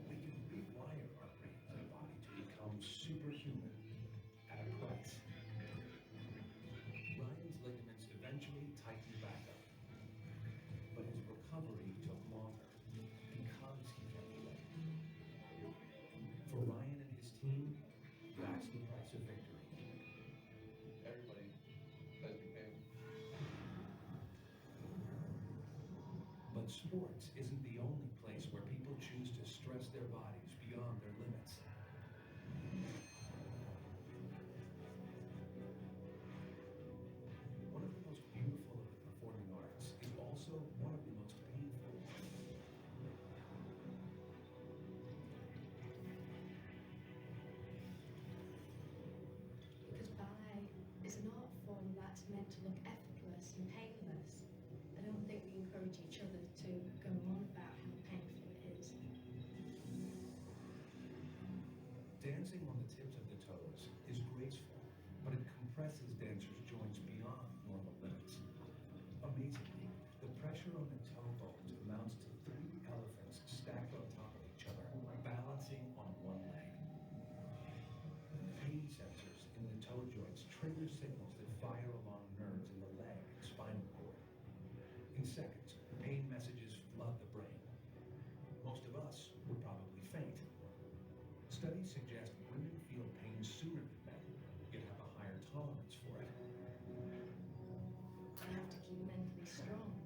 We can rewire our brains and body to become superhuman at a price. Ryan's ligaments eventually tightened back up, but his recovery took longer because he kept playing. For Ryan and his team, that's the price of victory. Everybody plays through pain. But sports isn't the only place where people choose to stress their bodies beyond their limits. One of the most beautiful of the performing arts is also one of the most painful. Because ballet is an art form that's meant to look effortless and painless. I don't think we encourage each other to go on about how painful it is. Dancing on the tips of the toes is graceful, but it compresses dancers' joints beyond normal limits. Amazingly, the pressure on the toe bones amounts to 3 elephants stacked on top of each other, balancing on one leg. Pain sensors in the toe joints trigger signals that fire along nerves in the leg and spinal cord. In seconds, pain messages flood the brain. Studies suggest women feel pain sooner than men, yet have a higher tolerance for it. You have to keep mentally strong.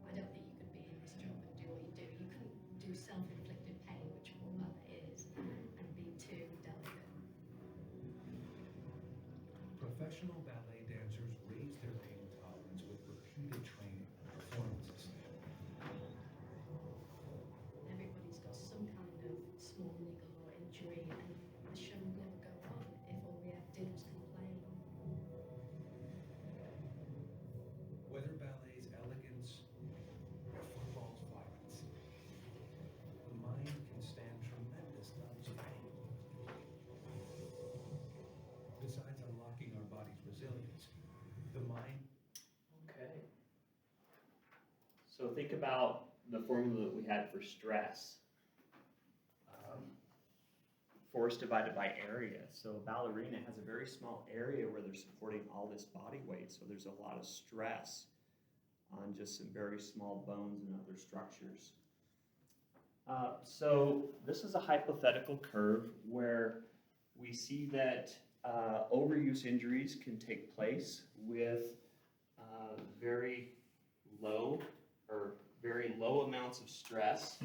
I don't think you could be in this job and do what you do. You couldn't do self-inflicted pain, which what ballet is, and be too delicate. Professional ballet dancers raise their pain tolerance with repeated training and performances. Everybody's got some kind of small niggle or injury, and the show would never go on if all we ever did was complain. Whether ballet's elegance or football's violence, the mind can stand tremendous levels of pain. Besides unlocking our body's resilience, the mind Okay. So think about the formula that we had for stress. Force divided by area. So a ballerina has a very small area where they're supporting all this body weight. So there's a lot of stress on just some very small bones and other structures. So this is a hypothetical curve where we see that overuse injuries can take place with very low amounts of stress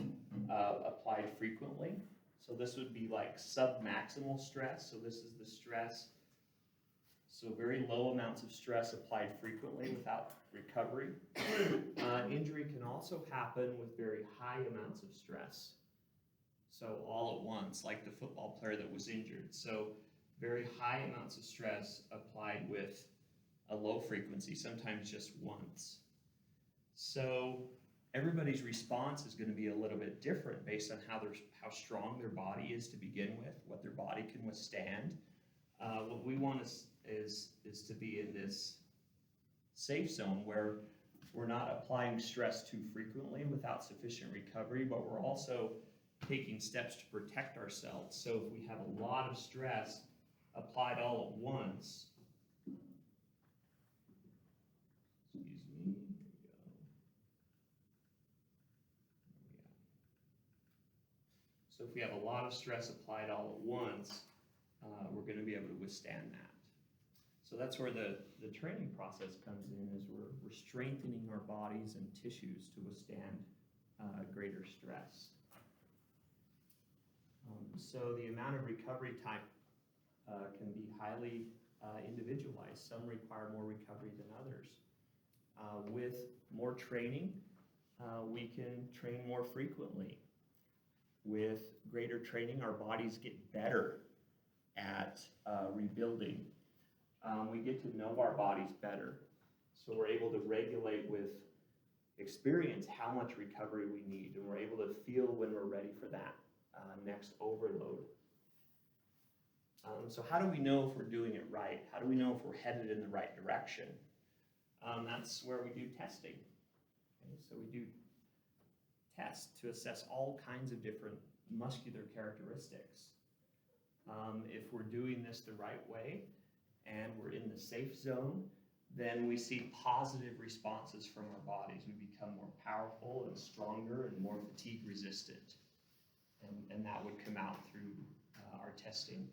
applied frequently. So this would be like submaximal stress. So this is the stress. So very low amounts of stress applied frequently without recovery. Injury can also happen with very high amounts of stress. So all at once, like the football player that was injured. So very high amounts of stress applied with a low frequency, sometimes just once. So everybody's response is going to be a little bit different based on how strong their body is to begin with, what their body can withstand. What we want is to be in this safe zone where we're not applying stress too frequently without sufficient recovery, but we're also taking steps to protect ourselves. So if we have a lot of stress applied all at once, so if we have a lot of stress applied all at once, we're going to be able to withstand that. So that's where the training process comes in, is we're strengthening our bodies and tissues to withstand greater stress. So the amount of recovery time can be highly individualized. Some require more recovery than others. With more training, we can train more frequently. With greater training, our bodies get better at rebuilding. We get to know our bodies better. So we're able to regulate with experience how much recovery we need, and we're able to feel when we're ready for that next overload. So how do we know if we're doing it right? How do we know if we're headed in the right direction? That's where we do testing. Okay, so we do tests to assess all kinds of different muscular characteristics. If we're doing this the right way and we're in the safe zone, then we see positive responses from our bodies. We become more powerful and stronger and more fatigue resistant. And that would come out through our testing.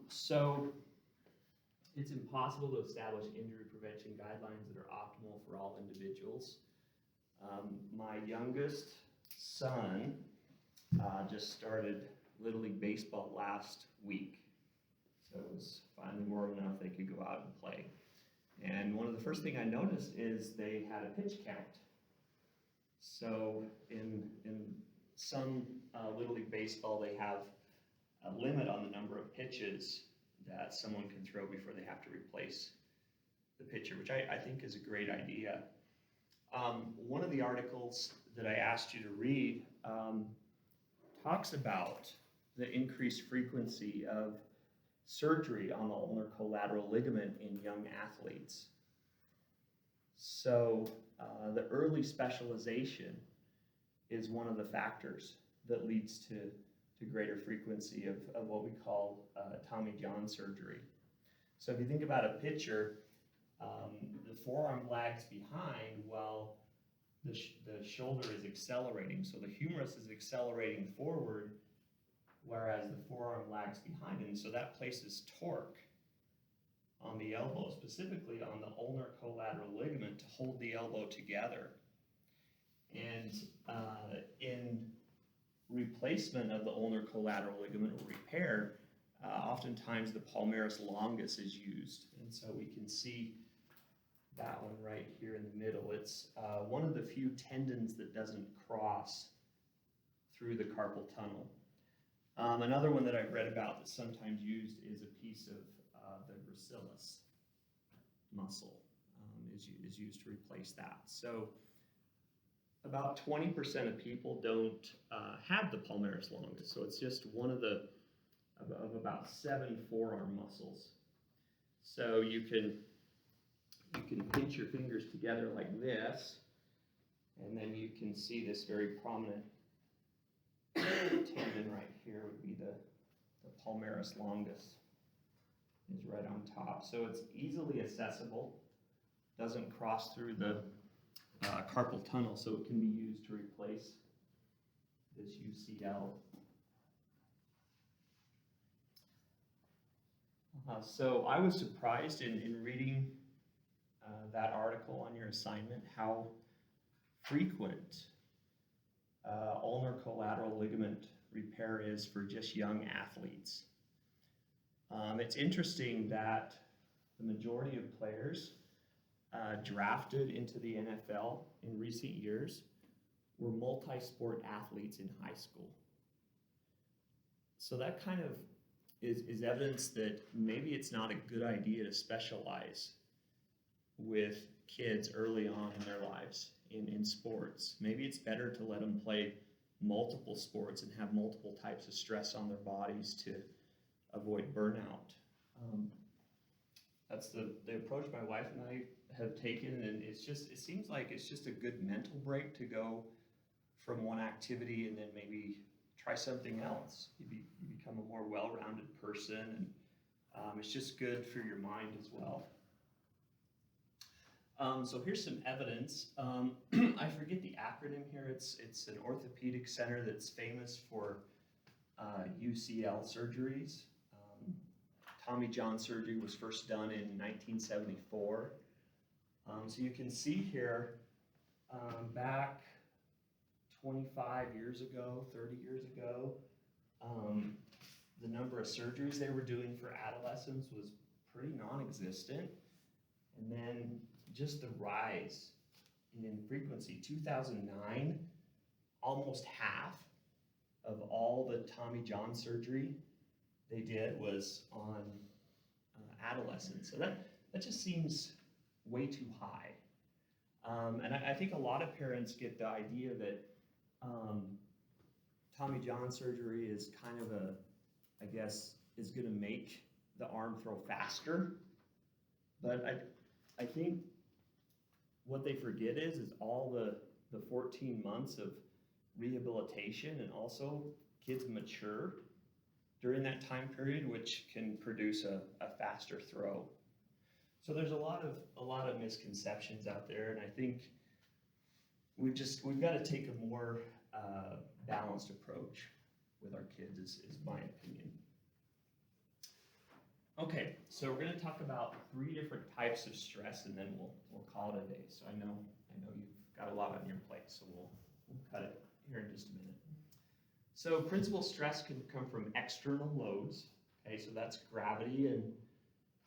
So it's impossible to establish injury prevention guidelines that are optimal for all individuals. My youngest son just started Little League Baseball last week. So it was finally warm enough they could go out and play. And one of the first things I noticed is they had a pitch count. So in some Little League Baseball, they have a limit on the number of pitches that someone can throw before they have to replace the pitcher, which I think is a great idea. One of the articles that I asked you to read talks about the increased frequency of surgery on the ulnar collateral ligament in young athletes. So the early specialization is one of the factors that leads to greater frequency of what we call Tommy John surgery. So if you think about a pitcher, the forearm lags behind while the shoulder is accelerating. So the humerus is accelerating forward, whereas the forearm lags behind. And so that places torque on the elbow, specifically on the ulnar collateral ligament, to hold the elbow together. And in replacement of the ulnar collateral ligament or repair, oftentimes the palmaris longus is used. And so we can see that one right here in the middle. It's one of the few tendons that doesn't cross through the carpal tunnel. Another one that I've read about that's sometimes used is a piece of the gracilis muscle is used to replace that. So about 20% of people don't have the palmaris longus. So it's just one of about 7 forearm muscles. So you can pinch your fingers together like this, and then you can see this very prominent tendon right here would be the palmaris longus is right on top. So it's easily accessible, doesn't cross through the carpal tunnel, so it can be used to replace this UCL. So I was surprised in reading that article on your assignment how frequent ulnar collateral ligament repair is for just young athletes. It's interesting that the majority of players drafted into the NFL in recent years were multi-sport athletes in high school. So that kind of is evidence that maybe it's not a good idea to specialize with kids early on in their lives in sports. Maybe it's better to let them play multiple sports and have multiple types of stress on their bodies to avoid burnout. That's the approach my wife and I have taken, and it seems like it's just a good mental break to go from one activity and then maybe try something else. You become a more well-rounded person, and it's just good for your mind as well. So here's some evidence. I forget the acronym here. It's an orthopedic center that's famous for UCL surgeries. Tommy John surgery was first done in 1974. So you can see here, back 25 years ago, 30 years ago, the number of surgeries they were doing for adolescents was pretty non-existent. And then just the rise in frequency. 2009, almost half of all the Tommy John surgery they did was on adolescents. So that just seems way too high. And I think a lot of parents get the idea that Tommy John surgery is kind of is going to make the arm throw faster. But I think what they forget is all the 14 months of rehabilitation, and also kids mature during that time period, which can produce a faster throw. So there's a lot of misconceptions out there, and I think we've got to take a more balanced approach with our kids, is my opinion. Okay, so we're going to talk about 3 different types of stress, and then we'll call it a day. So I know you've got a lot on your plate, so we'll cut it here in just a minute. So principal stress can come from external loads. Okay, so that's gravity and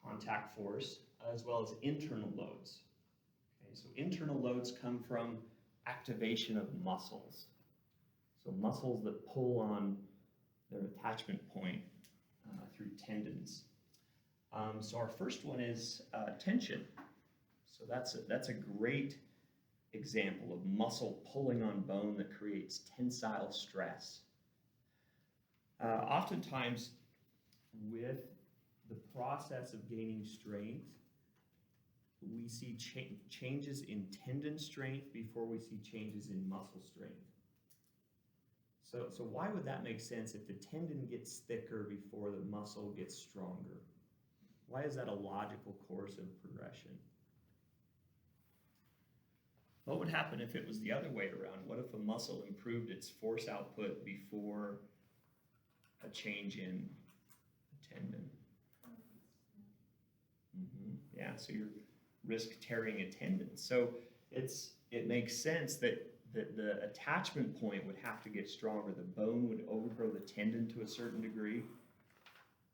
contact force, as well as internal loads. Okay, so internal loads come from activation of muscles. So muscles that pull on their attachment point through tendons. So our first one is tension. So that's a great example of muscle pulling on bone that creates tensile stress. Oftentimes, with the process of gaining strength, we see changes in tendon strength before we see changes in muscle strength. So why would that make sense if the tendon gets thicker before the muscle gets stronger? Why is that a logical course of progression? What would happen if it was the other way around? What if a muscle improved its force output before a change in a tendon? Yeah, so you risk tearing a tendon. So it makes sense that the attachment point would have to get stronger. The bone would overgrow the tendon to a certain degree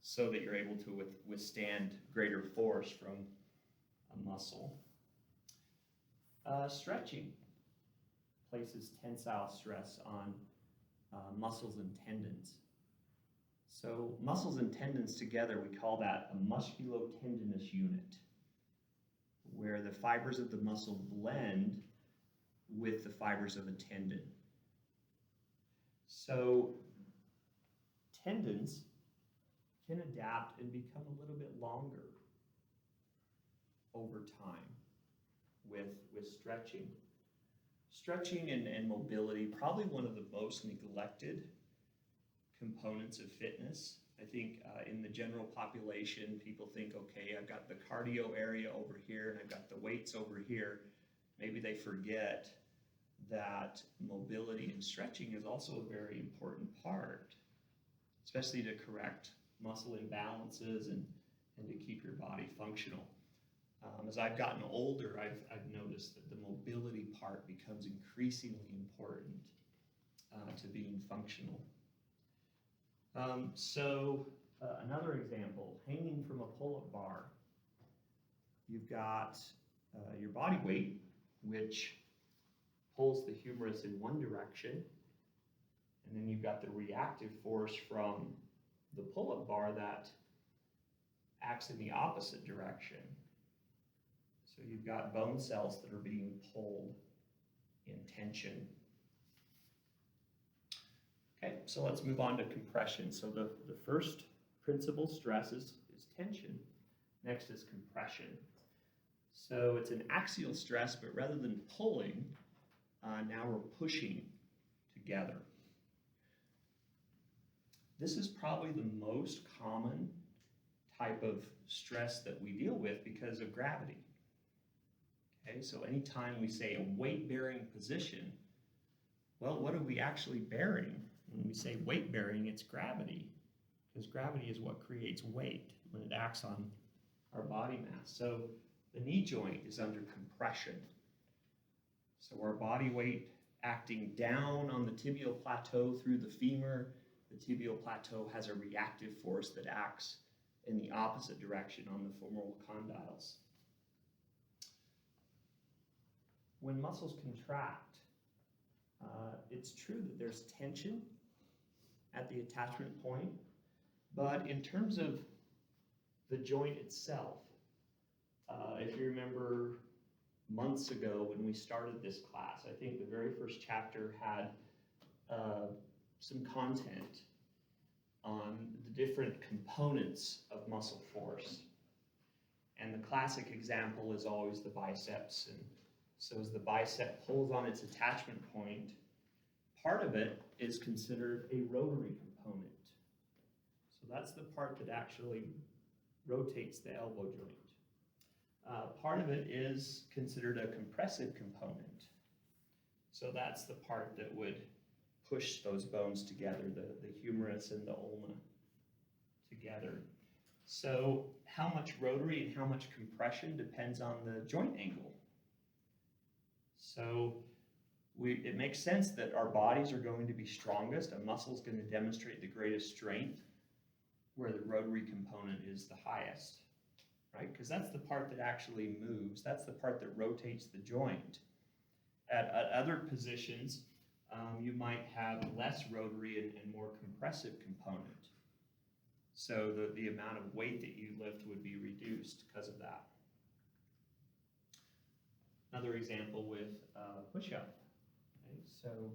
so that you're able to withstand greater force from a muscle. Stretching places tensile stress on muscles and tendons. So muscles and tendons together, we call that a musculotendinous unit, where the fibers of the muscle blend with the fibers of a tendon. So tendons can adapt and become a little bit longer over time with stretching. Stretching and mobility, probably one of the most neglected components of fitness. I think in the general population, people think, okay, I've got the cardio area over here and I've got the weights over here. Maybe they forget that mobility and stretching is also a very important part, especially to correct muscle imbalances and to keep your body functional. As I've gotten older, I've noticed that the mobility part becomes increasingly important to being functional. Another example, hanging from a pull-up bar. You've got your body weight, which pulls the humerus in one direction, and then you've got the reactive force from the pull-up bar that acts in the opposite direction. So you've got bone cells that are being pulled in tension. Okay, so let's move on to compression. So the first principal stress is tension. Next is compression. So it's an axial stress, but rather than pulling, now we're pushing together. This is probably the most common type of stress that we deal with because of gravity. Okay, so anytime we say a weight-bearing position, well, what are we actually bearing? When we say weight-bearing, it's gravity, because gravity is what creates weight when it acts on our body mass. So the knee joint is under compression. So our body weight acting down on the tibial plateau through the femur, the tibial plateau has a reactive force that acts in the opposite direction on the femoral condyles. When muscles contract, it's true that there's tension at the attachment point, but in terms of the joint itself, if you remember months ago when we started this class, I think the very first chapter had some content on the different components of muscle force. And the classic example is always the biceps. And so as the bicep pulls on its attachment point, part of it is considered a rotary component. So that's the part that actually rotates the elbow joint. Part of it is considered a compressive component. So that's the part that would push those bones together, the humerus and the ulna together. So how much rotary and how much compression depends on the joint angle. So it makes sense that our bodies are going to be strongest. A muscle is going to demonstrate the greatest strength where the rotary component is the highest, right? Because that's the part that actually moves. That's the part that rotates the joint. At other positions, you might have less rotary and more compressive component. So the amount of weight that you lift would be reduced because of that. Another example with push-up. Okay? So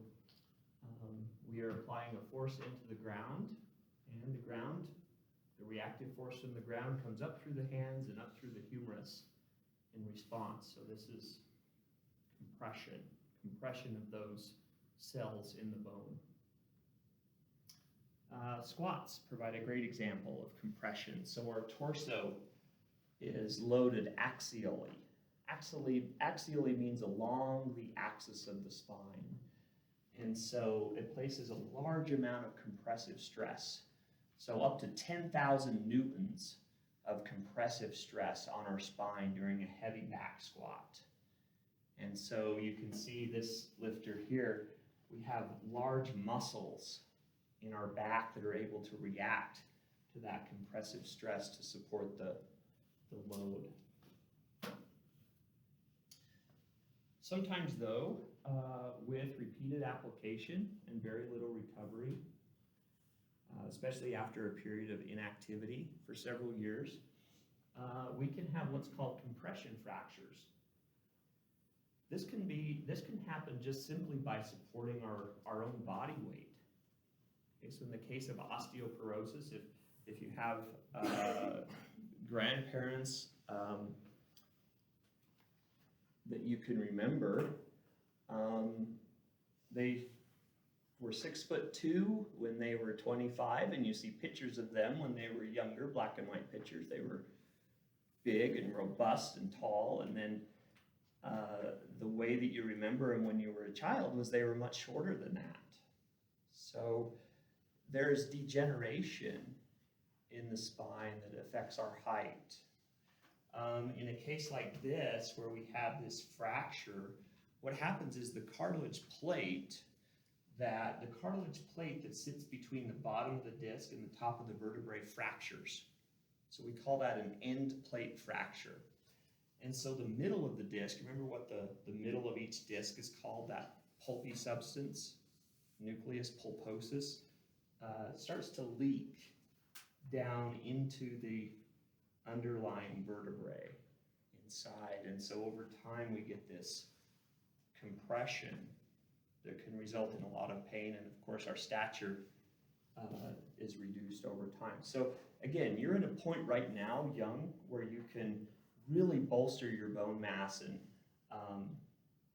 we are applying a force into the ground, and the reactive force from the ground comes up through the hands and up through the humerus in response. So this is compression of those cells in the bone. Squats provide a great example of compression. So our torso is loaded axially. Axially means along the axis of the spine. And so it places a large amount of compressive stress. So up to 10,000 newtons of compressive stress on our spine during a heavy back squat. And so you can see this lifter here, we have large muscles in our back that are able to react to that compressive stress to support the load. Sometimes though, with repeated application and very little recovery, especially after a period of inactivity for several years, we can have what's called compression fractures. This can happen just simply by supporting our own body weight. Okay, so in the case of osteoporosis, if you have grandparents that you can remember, they were 6'2" when they were 25, and you see pictures of them when they were younger, black and white pictures. They were big and robust and tall, and then the way that you remember them when you were a child was they were much shorter than that. So there's degeneration in the spine that affects our height. In a case like this, where we have this fracture, what happens is the cartilage plate that sits between the bottom of the disc and the top of the vertebrae fractures. So we call that an end plate fracture. And so the middle of the disc, remember what the middle of each disc is called, that pulpy substance, nucleus pulposus, starts to leak down into the underlying vertebrae inside. And so over time we get this compression that can result in a lot of pain, and of course our stature is reduced over time. So again, you're at a point right now, young, where you can really bolster your bone mass and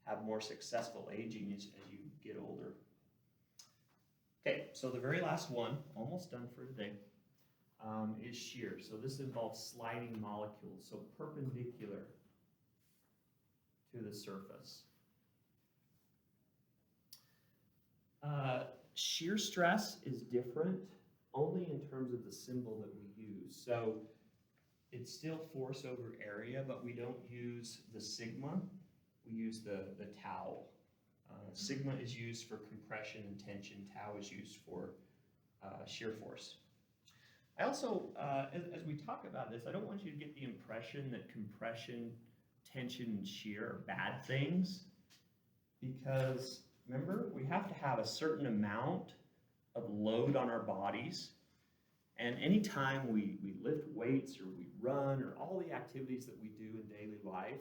have more successful aging as you get older. Okay, so the very last one, almost done for today, is shear. So this involves sliding molecules, so perpendicular to the surface. Shear stress is different only in terms of the symbol that we use. So it's still force over area, but we don't use the sigma, we use the tau. Sigma is used for compression and tension, tau is used for shear force. I also, as we talk about this, I don't want you to get the impression that compression, tension, and shear are bad things, because remember, we have to have a certain amount of load on our bodies. And anytime we lift weights or we run or all the activities that we do in daily life,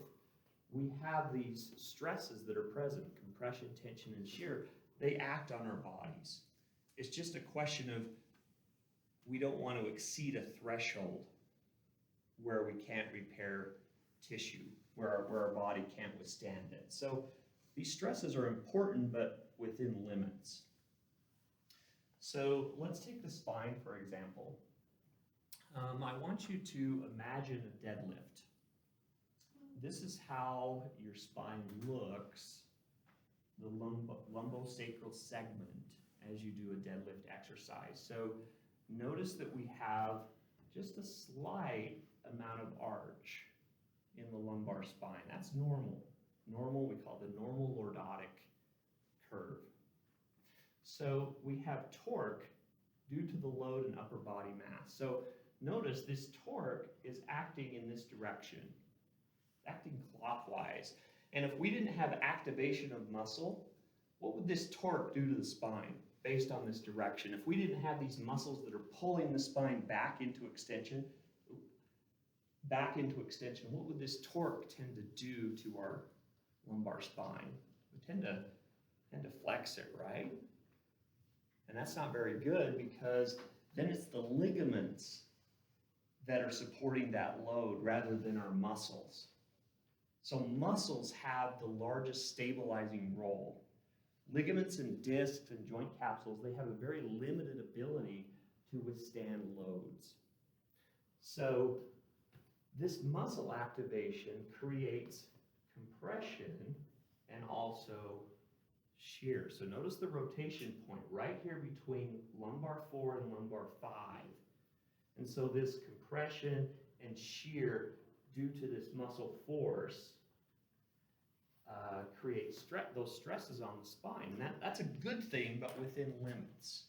we have these stresses that are present, compression, tension, and shear. They act on our bodies. It's just a question of we don't want to exceed a threshold where we can't repair tissue, where our body can't withstand it. So these stresses are important, but within limits. So let's take the spine, for example. I want you to imagine a deadlift. This is how your spine looks, the lumbosacral segment, as you do a deadlift exercise. So notice that we have just a slight amount of arch in the lumbar spine. That's normal. Normal, we call the normal lordotic curve. So we have torque due to the load in upper body mass. So notice this torque is acting in this direction, acting clockwise. And if we didn't have activation of muscle, what would this torque do to the spine based on this direction? If we didn't have these muscles that are pulling the spine back into extension, what would this torque tend to do to our lumbar spine? We tend to flex it, right? And that's not very good, because then it's the ligaments that are supporting that load rather than our muscles. So muscles have the largest stabilizing role. Ligaments and discs and joint capsules, they have a very limited ability to withstand loads. So this muscle activation creates compression and also shear. So notice the rotation point right here between lumbar 4 and lumbar 5. And so this compression and shear due to this muscle force create those stresses on the spine. And that's a good thing, but within limits.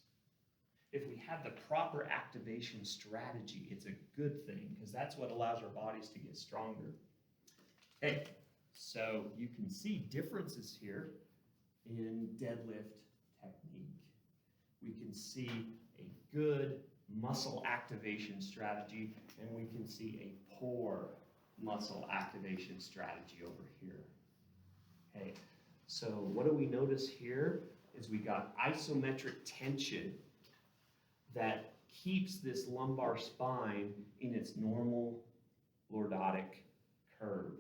If we have the proper activation strategy, it's a good thing because that's what allows our bodies to get stronger. Okay, so you can see differences here in deadlift technique. We can see a good muscle activation strategy, and we can see a poor muscle activation strategy over here. Okay, so what do we notice here is we got isometric tension that keeps this lumbar spine in its normal lordotic curve.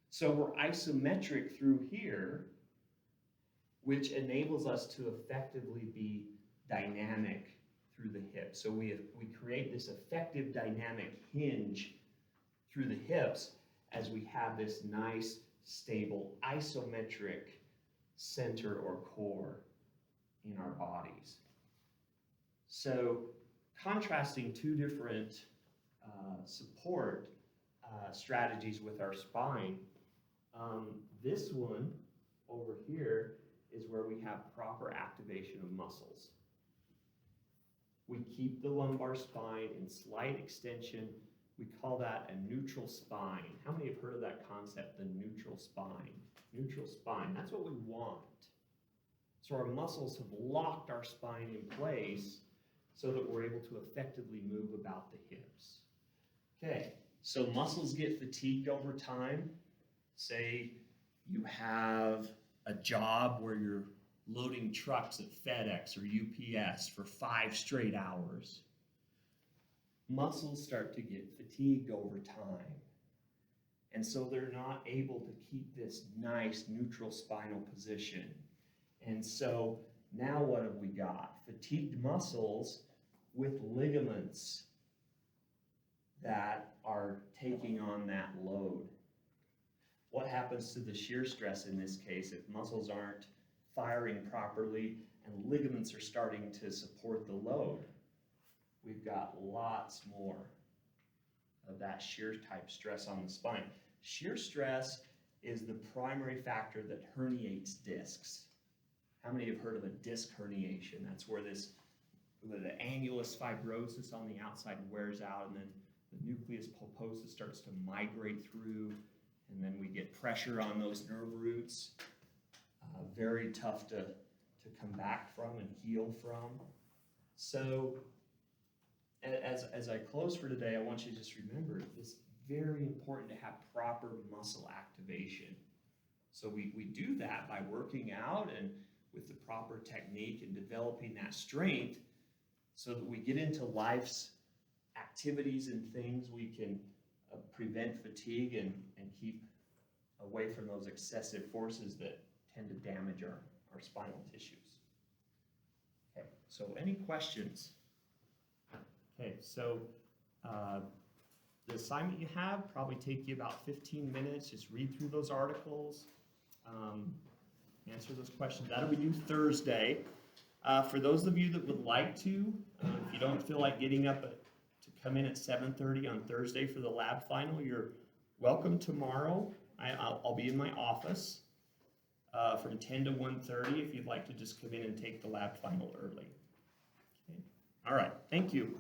So we're isometric through here, which enables us to effectively be dynamic through the hips. So we create this effective dynamic hinge through the hips as we have this nice, stable, isometric center or core in our bodies. So contrasting two different support strategies with our spine, this one over here is where we have proper activation of muscles. We keep the lumbar spine in slight extension. We call that a neutral spine. How many have heard of that concept, the neutral spine? Neutral spine, that's what we want. So our muscles have locked our spine in place so that we're able to effectively move about the hips. Okay, so muscles get fatigued over time. Say you have a job where you're loading trucks at FedEx or UPS for 5 straight hours. Muscles start to get fatigued over time. And so they're not able to keep this nice neutral spinal position. And so now what have we got? Fatigued muscles with ligaments that are taking on that load. What happens to the shear stress in this case if muscles aren't firing properly and ligaments are starting to support the load? We've got lots more of that shear type stress on the spine. Shear stress is the primary factor that herniates discs. How many have heard of a disc herniation? That's where the annulus fibrosis on the outside wears out, and then the nucleus pulposus starts to migrate through, and then we get pressure on those nerve roots. Very tough to come back from and heal from. So as I close for today, I want you to just remember it's very important to have proper muscle activation. So we do that by working out and with the proper technique and developing that strength so that we get into life's activities and things, we can prevent fatigue and keep away from those excessive forces that tend to damage our spinal tissues. Okay, so any questions? Okay, so the assignment you have probably take you about 15 minutes. Just read through those articles, answer those questions. That'll be due Thursday. For those of you that would like to, if you don't feel like getting up to come in at 7:30 on Thursday for the lab final, you're welcome tomorrow. I'll be in my office from 10 to 1:30 if you'd like to just come in and take the lab final early. Okay. All right, thank you.